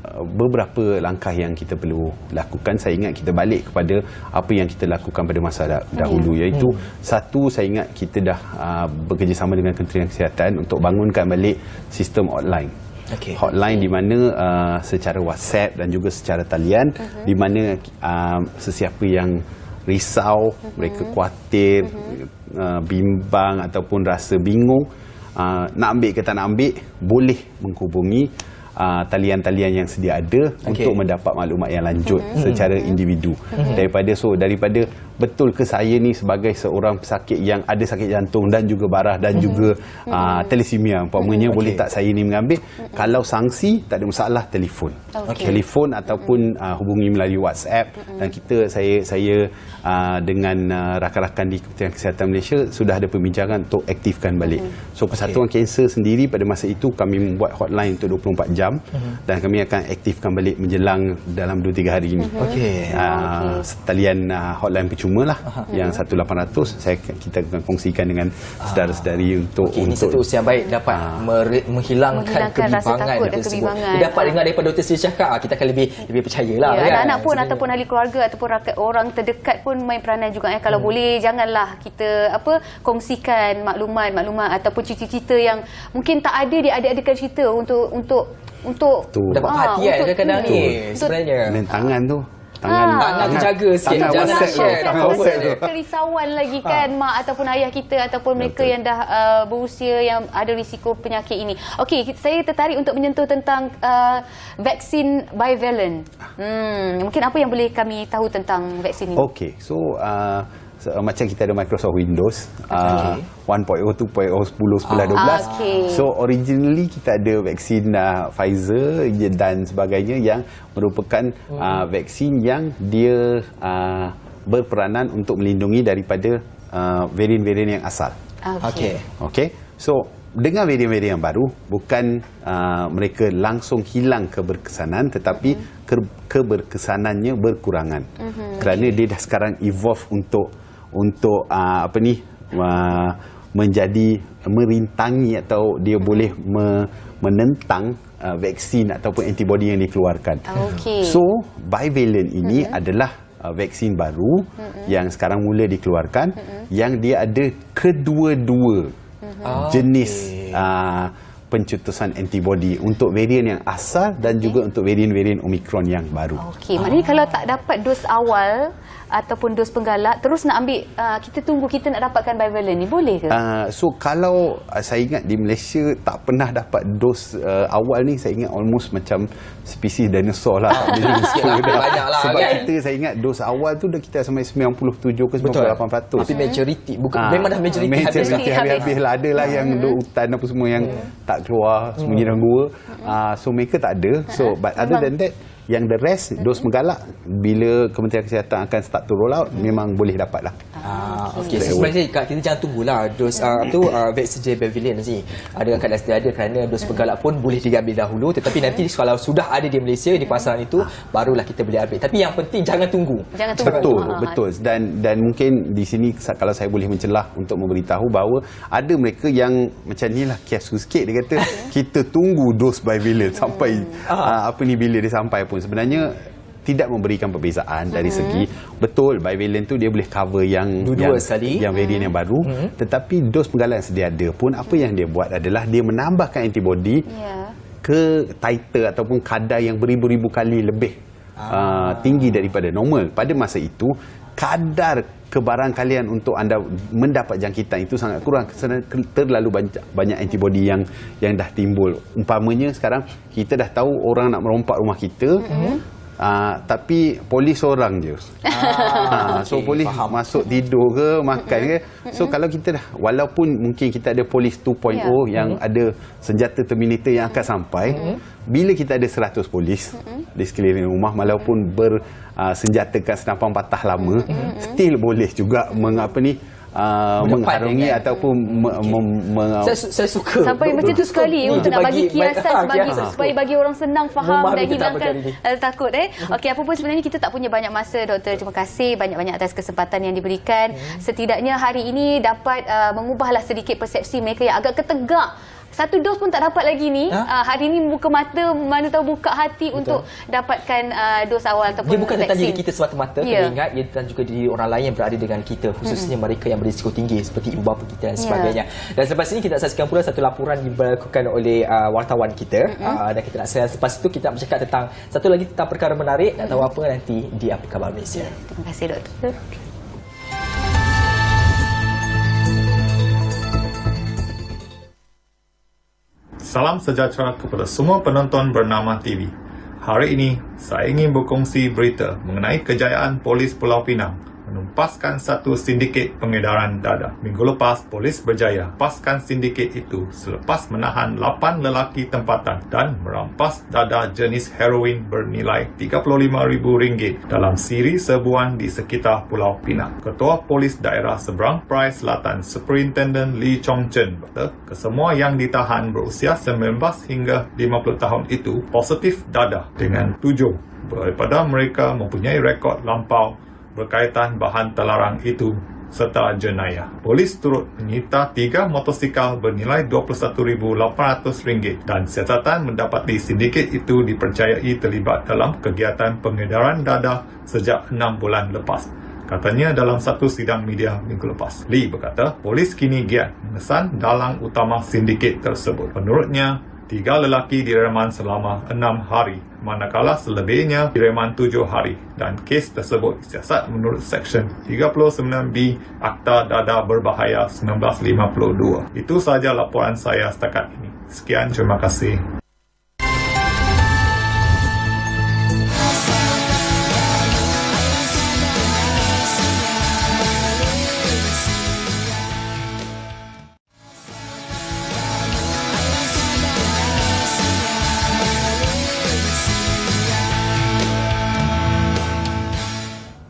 beberapa langkah yang kita perlu lakukan. Saya ingat kita balik kepada apa yang kita lakukan pada masa dahulu, iaitu satu, saya ingat kita dah bekerjasama dengan Kementerian Kesihatan untuk bangunkan balik sistem hotline. Hotline di mana secara WhatsApp dan juga secara talian, di mana sesiapa yang risau, mereka khawatir, bimbang ataupun rasa bingung, nak ambil ke tak nak ambil, boleh menghubungi talian-talian yang sedia ada untuk mendapat maklumat yang lanjut secara individu. Daripada betul ke saya ni sebagai seorang pesakit yang ada sakit jantung dan juga barah dan juga thalassemia umpamanya, boleh tak saya ni mengambil? Kalau sanksi tak ada masalah, telefon. Telefon ataupun hubungi melalui WhatsApp. Dan saya dengan rakan-rakan di Kementerian Kesihatan Malaysia sudah ada perbincangan untuk aktifkan balik. So Persatuan Kanser sendiri pada masa itu kami membuat hotline untuk 24 jam dan kami akan aktifkan balik menjelang dalam 2-3 hari ini. Talian hotline percuma lah, yang 1800 kita akan kongsikan dengan saudara-saudari untuk ini satu usaha yang baik dapat menghilangkan kebimbangan tersebut. Dapat dengar daripada doktor sendiri cakap, kita akan lebih percayalah. Anak-anak pun ataupun ahli keluarga ataupun orang terdekat pun main peranan juga. Kalau boleh janganlah kita kongsikan maklumat ataupun cerita-cerita yang mungkin tak ada di adik-adik kita untuk dapat perhatian kadang-kadang ni sebenarnya. Dan tangan tu Tangan terjaga sikit. tangan Jangan WhatsApp share. tu. Tangan WhatsApp tu. Kerisauan lagi kan mak ataupun ayah kita ataupun mereka yang dah berusia yang ada risiko penyakit ini. Okey, saya tertarik untuk menyentuh tentang vaksin bivalent. Mungkin apa yang boleh kami tahu tentang vaksin ini? Okey, so macam kita ada Microsoft Windows 1.0, 2.0, 10, 11, 12. Okay. So originally kita ada vaksin Pfizer dan sebagainya yang merupakan vaksin yang dia berperanan untuk melindungi daripada varian-varian yang asal. Okey. Okey. So dengan varian-varian yang baru, bukan mereka langsung hilang keberkesanan, tetapi keberkesanannya berkurangan. Kerana dia dah sekarang evolve untuk menjadi merintangi atau dia boleh menentang vaksin ataupun antibody yang dikeluarkan. Okey. So bivalent ini adalah vaksin baru yang sekarang mula dikeluarkan, yang dia ada kedua-dua jenis pencetusan antibody untuk varian yang asal dan juga untuk varian-varian Omicron yang baru. Okey, maknanya kalau tak dapat dos awal ataupun dos penggalak, terus nak ambil, kita tunggu kita nak dapatkan bivalent ni, boleh ke? So kalau saya ingat di Malaysia tak pernah dapat dos awal ni, saya ingat almost macam spesies dinosaur lah. Banyaklah Sebab kan? kita, saya ingat dos awal tu dah kita sampai 97 ke 98%. Tapi majority memang dah majority habis lah. Adalah yang duduk hutan apa semua yang tak keluar, sembunyi dalam gua. So mereka tak ada. So but other than that, yang the rest, dos menggalak, bila Kementerian Kesihatan akan start to roll out, memang boleh dapat lah. Okey, so sebenarnya kita jangan tunggulah dos vaksin bivalent ni. Dengan keadaan sedia ada, kerana dos penggalak pun boleh diambil dahulu, tetapi nanti kalau sudah ada di Malaysia di pasaran itu, barulah kita boleh ambil. Tapi yang penting jangan tunggu. Betul. Dan mungkin di sini kalau saya boleh mencelah untuk memberitahu bahawa ada mereka yang macam ni lah, kiasu sikit, dia kata kita tunggu dos bivalent sampai bila dia sampai pun. Sebenarnya tidak memberikan perbezaan dari segi, betul bivalent tu dia boleh cover yang varian yang baru, tetapi dos penggalak yang sedia ada pun, apa yang dia buat adalah dia menambahkan antibody ke titer ataupun kadar yang beribu-ribu kali lebih tinggi daripada normal. Pada masa itu, kadar kebarangkalian untuk anda mendapat jangkitan itu sangat kurang, terlalu banyak antibody yang dah timbul. Umpamanya sekarang kita dah tahu orang nak merompak rumah kita, tapi polis seorang je. So polis masuk tidur ke makan ke. So kalau kita dah, walaupun mungkin kita ada polis 2.0 yang ada senjata Terminator yang akan sampai, bila kita ada 100 polis di sekeliling rumah, walaupun senjatakan senapan patah lama, still boleh juga mengharungi ataupun saya suka sampai macam tu sekali untuk nak bagi kiasan supaya bagi orang senang faham dan hilangkan takut. Okey, apa pun sebenarnya kita tak punya banyak masa, Doktor. Terima kasih banyak-banyak atas kesempatan yang diberikan. Setidaknya hari ini dapat mengubahlah sedikit persepsi mereka yang agak ketegak. Satu dos pun tak dapat lagi ni. Hari ini buka mata, mana tahu buka hati untuk dapatkan dos awal ataupun vaksin. Dia bukan tentang diri kita semata-mata, kena ingat, ia tentang juga diri orang lain yang berada dengan kita, khususnya mereka yang berisiko tinggi seperti ibu bapa kita dan sebagainya. Dan selepas ini kita nak saksikan pula satu laporan dilakukan oleh wartawan kita, dan kita nak selepas itu kita nak bercakap tentang satu lagi tentang perkara menarik. Nak tahu apa nanti di Apa Khabar Malaysia. Terima kasih, Doktor. Salam sejahtera kepada semua penonton Bernama TV. Hari ini, saya ingin berkongsi berita mengenai kejayaan Polis Pulau Pinang menumpaskan satu sindiket pengedaran dadah. Minggu lepas, polis berjaya lepaskan sindiket itu selepas menahan 8 lelaki tempatan dan merampas dadah jenis heroin bernilai RM35,000 dalam siri serbuan di sekitar Pulau Pinang. Ketua Polis Daerah Seberang Perai Selatan, Superintendent Lee Chong Chen, berkata kesemua yang ditahan berusia 19 hingga 50 tahun itu positif dadah dengan 7 daripada mereka mempunyai rekod lampau berkaitan bahan terlarang itu serta jenayah. Polis turut menyita 3 motosikal bernilai RM21,800 dan siasatan mendapati sindiket itu dipercayai terlibat dalam kegiatan pengedaran dadah sejak 6 bulan lepas. Katanya dalam satu sidang media minggu lepas. Lee berkata, polis kini giat mengesan dalang utama sindiket tersebut. Menurutnya, 3 lelaki direman selama 6 hari, manakala selebihnya direman 7 hari, dan kes tersebut disiasat menurut Seksyen 39B Akta Dadah Berbahaya 1952. Itu sahaja laporan saya setakat ini. Sekian, terima kasih.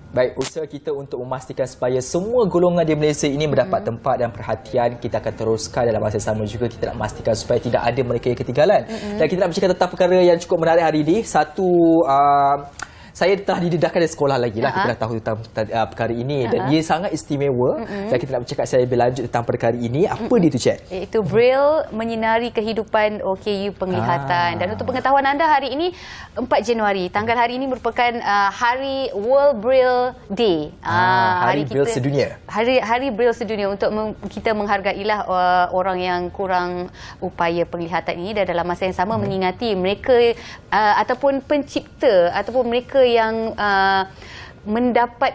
Baik, usaha kita untuk memastikan supaya semua golongan di Malaysia ini mendapat tempat dan perhatian, kita akan teruskan. Dalam masa sama juga kita nak memastikan supaya tidak ada mereka yang ketinggalan. Dan kita nak bercakap tentang perkara yang cukup menarik hari ini. Satu, saya telah didedahkan dari sekolah lagi lah. Kita dah tahu tentang perkara ini. Dan dia sangat istimewa. Dan kita nak bercakap saya lebih lanjut tentang perkara ini. Apa dia tu, Cik? Iaitu Braille menyinari kehidupan OKU penglihatan. Dan untuk pengetahuan anda, hari ini 4 Januari. Tanggal hari ini merupakan Hari World Braille Day. Hari Braille Sedunia. Hari Braille Sedunia untuk kita menghargailah orang yang kurang upaya penglihatan ini, dan dalam masa yang sama mengingati mereka ataupun pencipta ataupun mereka yang mendapat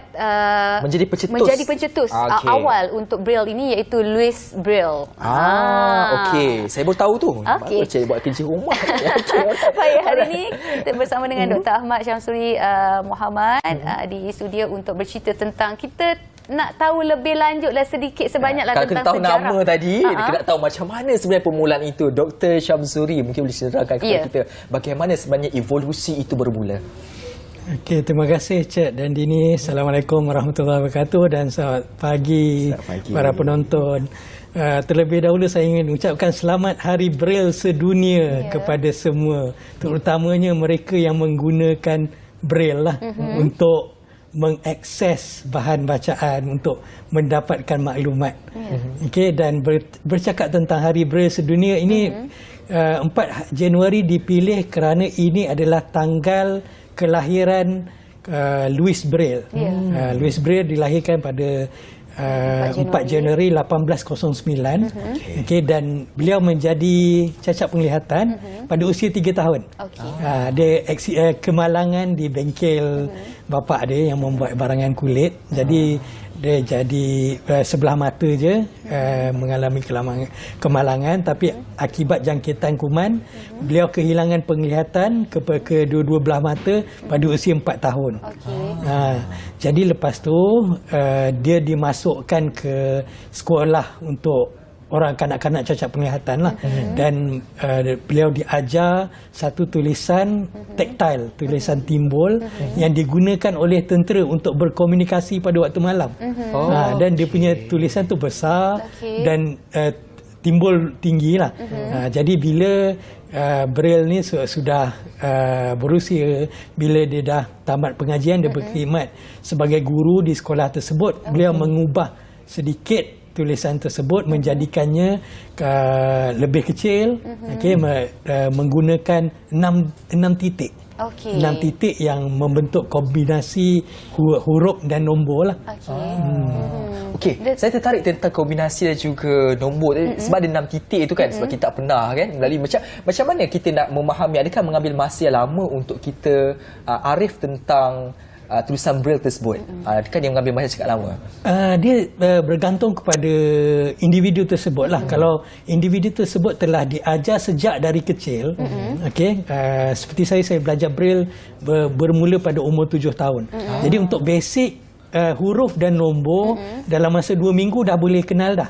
menjadi pencetus awal untuk Braille ini, iaitu Louis Braille. Okey. Saya baru tahu tu. Okey. Baru Cik buat kerja rumah. Baik, hari ini kita bersama dengan Dr. Ahmad Syamsuri Muhammad di studio untuk bercerita tentang, kita nak tahu lebih lanjutlah sedikit sebanyaklah kalau tentang kita tahu sejarah. nama tadi, kita nak tahu macam mana sebenarnya permulaan itu. Dr. Syamsuri mungkin boleh ceritakan kepada kita bagaimana sebenarnya evolusi itu bermula. Okey, terima kasih Cik dan Dini. Assalamualaikum warahmatullahi wabarakatuh dan selamat pagi para penonton. Terlebih dahulu saya ingin ucapkan selamat Hari Braille Sedunia kepada semua, terutamanya mereka yang menggunakan Braille lah untuk mengakses bahan bacaan, untuk mendapatkan maklumat. Okey, dan bercakap tentang Hari Braille Sedunia ini, 4 Januari dipilih kerana ini adalah tanggal kelahiran Louis Braille. Louis Braille dilahirkan pada 4 Januari 1809. Okay, dan beliau menjadi cacat penglihatan pada usia 3 tahun. Dia kemalangan di bengkel bapa dia yang membuat barangan kulit. Jadi dia jadi sebelah mata je mengalami kemalangan, tapi akibat jangkitan kuman beliau kehilangan penglihatan kedua-dua belah mata pada usia 4 tahun. Jadi lepas tu dia dimasukkan ke sekolah untuk orang kanak-kanak cacat penglihatan lah. Dan beliau diajar satu tulisan taktil, tulisan timbul yang digunakan oleh tentera untuk berkomunikasi pada waktu malam. Dan dia punya tulisan tu besar dan timbul tinggi lah. Jadi bila Braille ni sudah berusia, bila dia dah tamat pengajian, dia berkhidmat sebagai guru di sekolah tersebut, beliau mengubah sedikit tulisan tersebut, menjadikannya lebih kecil, menggunakan 6 titik. 6 titik yang membentuk kombinasi huruf dan nombor lah. Okey, saya tertarik tentang kombinasi dan juga nombor. Sebab ada 6 titik itu kan, sebab kita pernah kan melalui macam mana kita nak memahami, adakah mengambil masa yang lama untuk kita arif tentang tulisan Braille tersebut? Kan dia mengambil masa cukup lama. Dia bergantung kepada individu tersebut lah. Kalau individu tersebut telah diajar sejak dari kecil, seperti saya belajar Braille bermula pada umur 7 tahun. Jadi untuk basic huruf dan nombor dalam masa 2 minggu dah boleh kenal dah.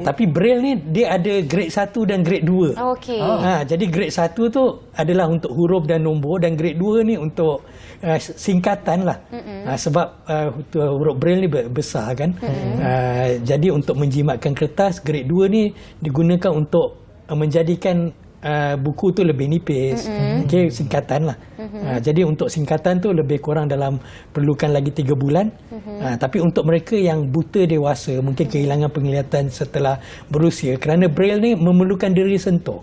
Tapi Braille ni dia ada grade 1 dan grade 2. Jadi grade 1 tu adalah untuk huruf dan nombor, dan grade 2 ni untuk singkatan lah. Sebab huruf Braille ni besar kan. Jadi untuk menjimatkan kertas, grade 2 ni digunakan untuk menjadikan buku tu lebih nipis. Singkatan lah. Jadi untuk singkatan tu lebih kurang dalam perlukan lagi 3 bulan. Tapi untuk mereka yang buta dewasa, mungkin kehilangan penglihatan setelah berusia, kerana Braille ni memerlukan diri sentuh.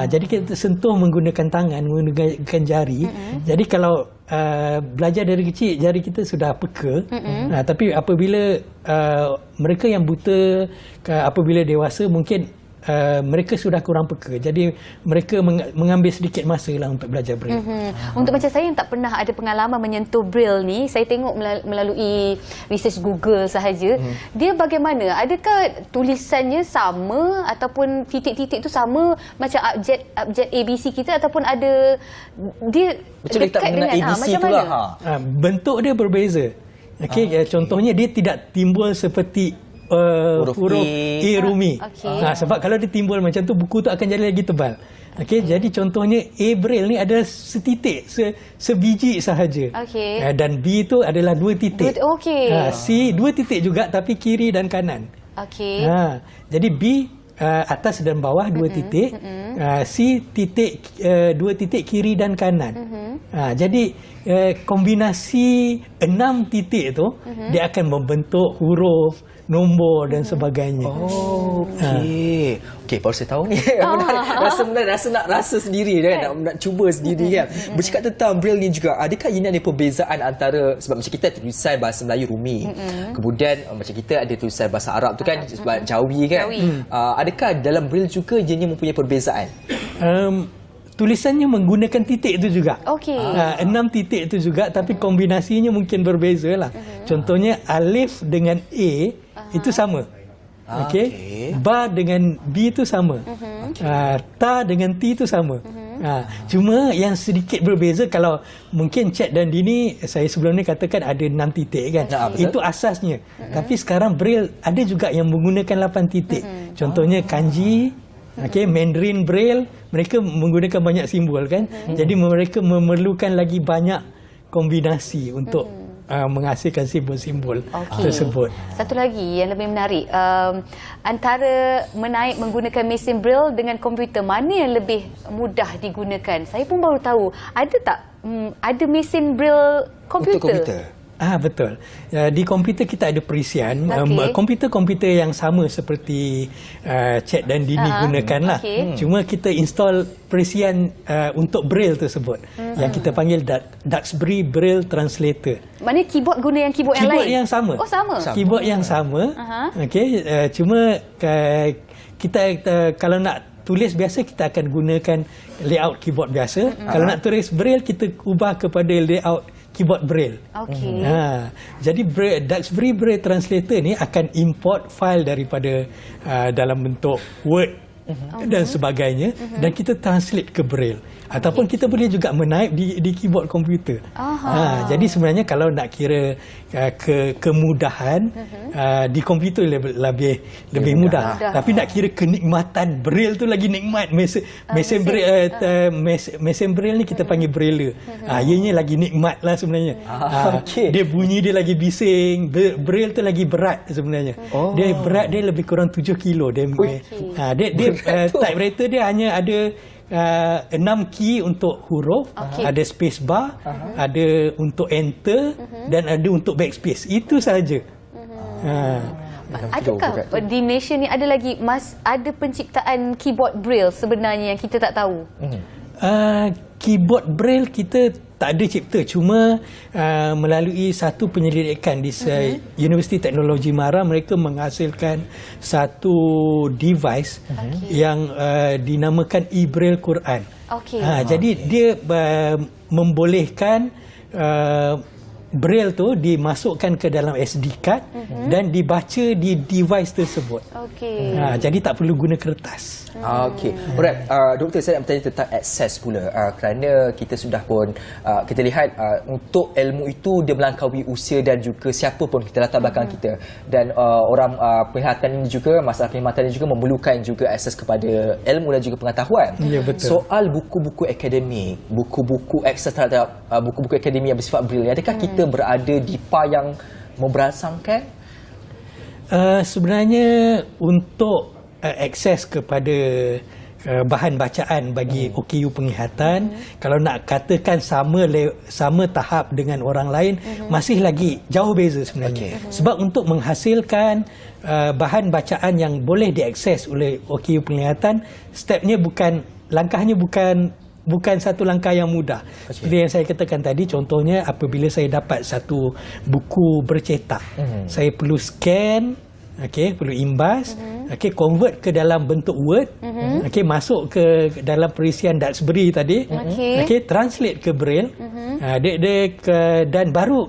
Jadi kita sentuh menggunakan tangan, menggunakan jari. Jadi kalau belajar dari kecil, jari kita sudah peka. Tapi apabila mereka yang buta, apabila dewasa, mungkin mereka sudah kurang peka. Jadi mereka mengambil sedikit masa lah untuk belajar Braille. Untuk macam saya yang tak pernah ada pengalaman menyentuh Braille ni, saya tengok melalui research Google sahaja. Dia bagaimana? Adakah tulisannya sama ataupun titik-titik tu sama macam abjad ABC kita, ataupun ada dia Macam dia tak mengenai ABC macam tu mana? lah. Bentuk dia berbeza. Contohnya dia tidak timbul seperti huruf A rumi. Sebab kalau dia timbul macam tu, buku tu akan jadi lagi tebal. Jadi contohnya A Braille ni adalah setitik, sebiji sahaja. Dan B tu adalah 2 titik. C 2 titik juga tapi kiri dan kanan. Jadi B atas dan bawah 2 titik. C titik 2 titik kiri dan kanan. Jadi kombinasi 6 titik tu dia akan membentuk huruf, nombor dan sebagainya. Okey, baru saya tahu ni. Rasa sendiri kan, nak cuba sendiri kan. Bercakap tentang Braille ni juga, adakah ini ada perbezaan antara, sebab macam kita tulisan bahasa Melayu rumi. Kemudian macam kita ada tulisan bahasa Arab tu kan, sebab Jawi kan. Adakah dalam Braille juga ianya mempunyai perbezaan? Tulisannya menggunakan titik itu juga. 6 titik itu juga, tapi kombinasinya mungkin berbeza lah. Contohnya alif dengan A itu sama. Ba dengan B itu sama. Ta dengan T itu sama. Cuma yang sedikit berbeza, kalau mungkin Chat dan Dini, saya sebelum ni katakan ada 6 titik kan. Itu asasnya. Tapi sekarang Braille ada juga yang menggunakan 8 titik. Contohnya kanji, Mandarin Braille, mereka menggunakan banyak simbol kan. Jadi mereka memerlukan lagi banyak kombinasi untuk menghasilkan simbol-simbol tersebut. Satu lagi yang lebih menarik, antara menggunakan mesin Braille dengan komputer, mana yang lebih mudah digunakan? Saya pun baru tahu. Ada tak ada mesin Braille komputer? Untuk komputer. Betul. Di komputer kita ada perisian. Komputer-komputer yang sama seperti Chat dan Dini gunakanlah. Cuma kita install perisian untuk Braille tersebut. Yang kita panggil Duxbury Braille Translator. Mana keyboard guna yang keyboard yang lain? Keyboard yang sama. Sama. Keyboard yang sama. Cuma kita kalau nak tulis biasa, kita akan gunakan layout keyboard biasa. Kalau nak tulis Braille, kita ubah kepada layout keyboard Braille. Jadi Duxbury Braille Translator ni akan import file daripada dalam bentuk Word dan sebagainya, dan kita translate ke Braille. Ataupun kita boleh juga menaip di keyboard komputer. Jadi sebenarnya kalau nak kira kemudahan, di komputer lebih mudah. Tapi nak kira kenikmatan Braille tu lagi nikmat. Mesin Braille ni kita panggil Braille. Ianya lagi nikmat lah sebenarnya. Dia bunyi dia lagi bising. Braille tu lagi berat sebenarnya. Dia berat, dia lebih kurang 7 kilo. Dia typewriter dia hanya ada 6 key untuk huruf, ada space bar, ada untuk enter, dan ada untuk backspace. Itu sahaja. Adakah di Malaysia ni ada lagi ada penciptaan keyboard Braille sebenarnya yang kita tak tahu? Keyboard Braille kita tak ada cipta, cuma melalui satu penyelidikan di Universiti Teknologi Mara, mereka menghasilkan satu device yang dinamakan e-Braille Quran. Jadi dia membolehkan Braille tu dimasukkan ke dalam SD card dan dibaca di device tersebut. Jadi tak perlu guna kertas. Alright, Doktor, saya nak bertanya tentang akses pula, kerana kita sudah pun kita lihat untuk ilmu itu dia melangkaui usia dan juga siapa pun kita latar belakang kita, dan orang penglihatan ini juga, masalah penglihatan ini juga memerlukan juga akses kepada ilmu dan juga pengetahuan. Soal buku-buku akademik, buku-buku akses terhadap buku-buku akademik yang bersifat Braille, adakah kita berada di yang memberasangkan? Sebenarnya untuk akses kepada bahan bacaan bagi OKU penglihatan, kalau nak katakan sama tahap dengan orang lain, masih lagi jauh beza sebenarnya. Sebab untuk menghasilkan bahan bacaan yang boleh diakses oleh OKU penglihatan, langkahnya bukan satu langkah yang mudah. Seperti yang saya katakan tadi, contohnya apabila saya dapat satu buku bercetak, saya perlu scan okey, perlu imbas, okey, convert ke dalam bentuk Word, okey, masuk ke dalam perisian Duxbury tadi, okey, translate ke Braille, dan baru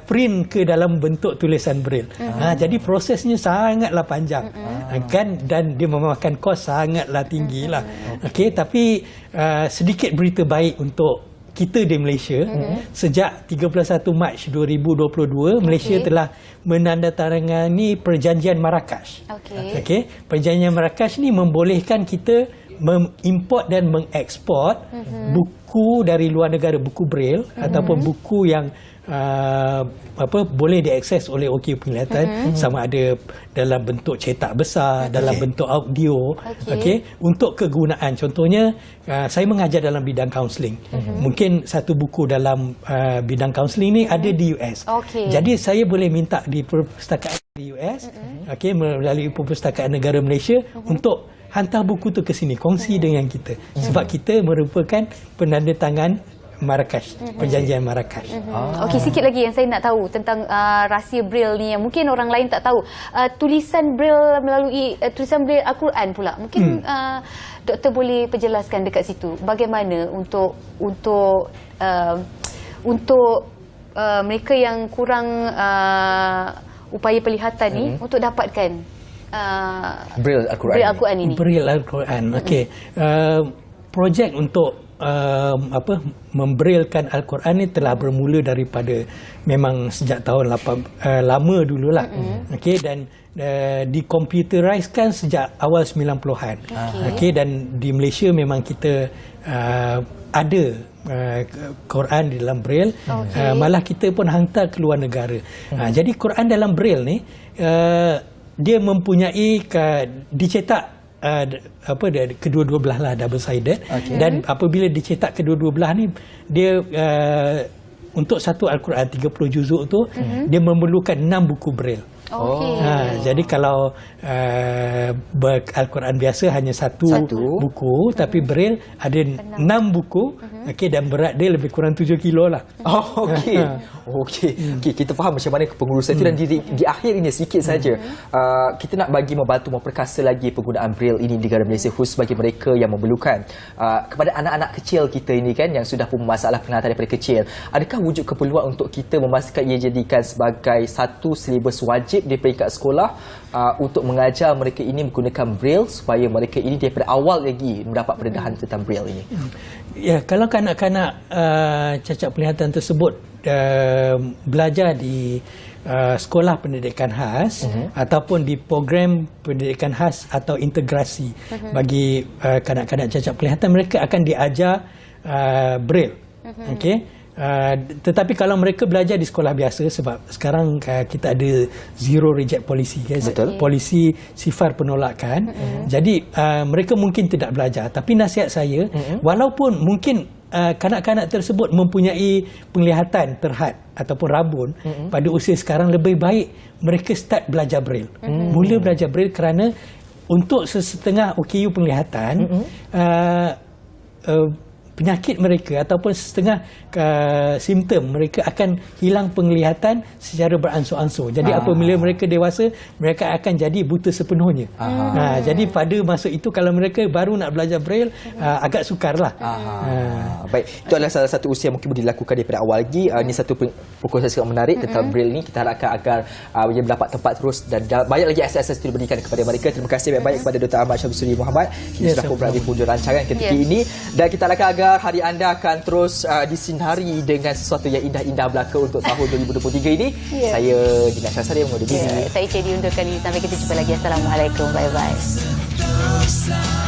print ke dalam bentuk tulisan Braille. Jadi prosesnya sangatlah panjang, kan, dan dia memakan kos sangatlah tinggi lah. Okey, tapi sedikit berita baik untuk kita di Malaysia. Sejak 31 Mac 2022, Malaysia telah menandatangani perjanjian Marrakesh. Okey, perjanjian Marrakesh ni membolehkan kita mengimport dan mengeksport buku dari luar negara, buku Braille ataupun buku yang boleh diakses oleh OKU Penglihatan, sama ada dalam bentuk cetak besar, dalam bentuk audio, untuk kegunaan. Contohnya, saya mengajar dalam bidang kaunseling. Mungkin satu buku dalam bidang kaunseling ni ada di US. Jadi saya boleh minta di perpustakaan di US, melalui Perpustakaan Negara Malaysia untuk hantar buku tu ke sini, kongsi dengan kita. Sebab kita merupakan penandatangan Marrakesh, perjanjian Marrakesh. Okey, sikit lagi yang saya nak tahu tentang rahsia Braille ni yang mungkin orang lain tak tahu. Tulisan Braille melalui tulisan Braille Al-Quran pula. Mungkin doktor boleh perjelaskan dekat situ bagaimana untuk mereka yang kurang upaya penglihatan ni untuk dapatkan Braille Al-Quran ini. Braille Al-Quran. Okey. Projek untuk membrailkan Al-Quran ni telah bermula daripada memang sejak tahun lama dululah. Okey, dan dikomputeriskan sejak awal 90-an. Okey, dan di Malaysia memang kita ada Quran di dalam Braille. Malah kita pun hantar ke luar negara. Jadi Quran dalam Braille ni dia mempunyai dicetak kedua-dua belah lah, double sided, dan apabila dicetak kedua-dua belah ni, dia untuk satu Al-Quran 30 juzuk tu dia memerlukan 6 buku Braille. Jadi kalau Al-Quran biasa hanya satu buku, tapi Braille ada 6 buku, dan berat dia lebih kurang 7 kilo lah. Okey, kita faham macam mana kepengurusan itu, dan di akhir ini sikit saja kita nak bagi membantu memperkasa lagi penggunaan Braille ini di negara Malaysia, khusus bagi mereka yang memerlukan, kepada anak-anak kecil kita ini kan, yang sudah pun masalah penglihatan daripada kecil. Adakah wujud keperluan untuk kita memastikan ia jadikan sebagai satu silibus wajib di peringkat sekolah untuk mengajar mereka ini menggunakan Braille, supaya mereka ini daripada awal lagi mendapat pendedahan tentang Braille ini? Ya, kalau kanak-kanak cacat penglihatan tersebut belajar di sekolah pendidikan khas ataupun di program pendidikan khas atau integrasi bagi kanak-kanak cacat penglihatan, mereka akan diajar Braille. Okey. Tetapi kalau mereka belajar di sekolah biasa, sebab sekarang kita ada zero reject policy, polisi sifar penolakan, jadi mereka mungkin tidak belajar. Tapi nasihat saya, walaupun mungkin kanak-kanak tersebut mempunyai penglihatan terhad ataupun rabun pada usia sekarang, lebih baik mereka start belajar Braille. Mula belajar Braille, kerana untuk sesetengah OKU penglihatan, penyakit mereka ataupun setengah simptom mereka akan hilang penglihatan secara beransur-ansur. Jadi apabila mereka dewasa, mereka akan jadi buta sepenuhnya. Jadi pada masa itu, kalau mereka baru nak belajar Braille, agak sukarlah. Baik, itu adalah salah satu usia mungkin boleh dilakukan daripada awal lagi. Ini satu perkongsian sangat menarik tentang Braille ini. Kita harapkan agar ia mendapat tempat terus, dan banyak lagi akses itu diberikan kepada mereka. Terima kasih banyak-banyak kepada Dr. Ahmad Syamsuri Muhammad. Kita sudah pun berada di hujung rancangan ketika ini, dan kita harapkan agar hari anda akan terus disinari dengan sesuatu yang indah-indah belaka untuk tahun 2023 ini. Saya Dina Syahsari mengundur diri. Saya Cedi unturkan diri. Sampai kita jumpa lagi. Assalamualaikum. Bye-bye.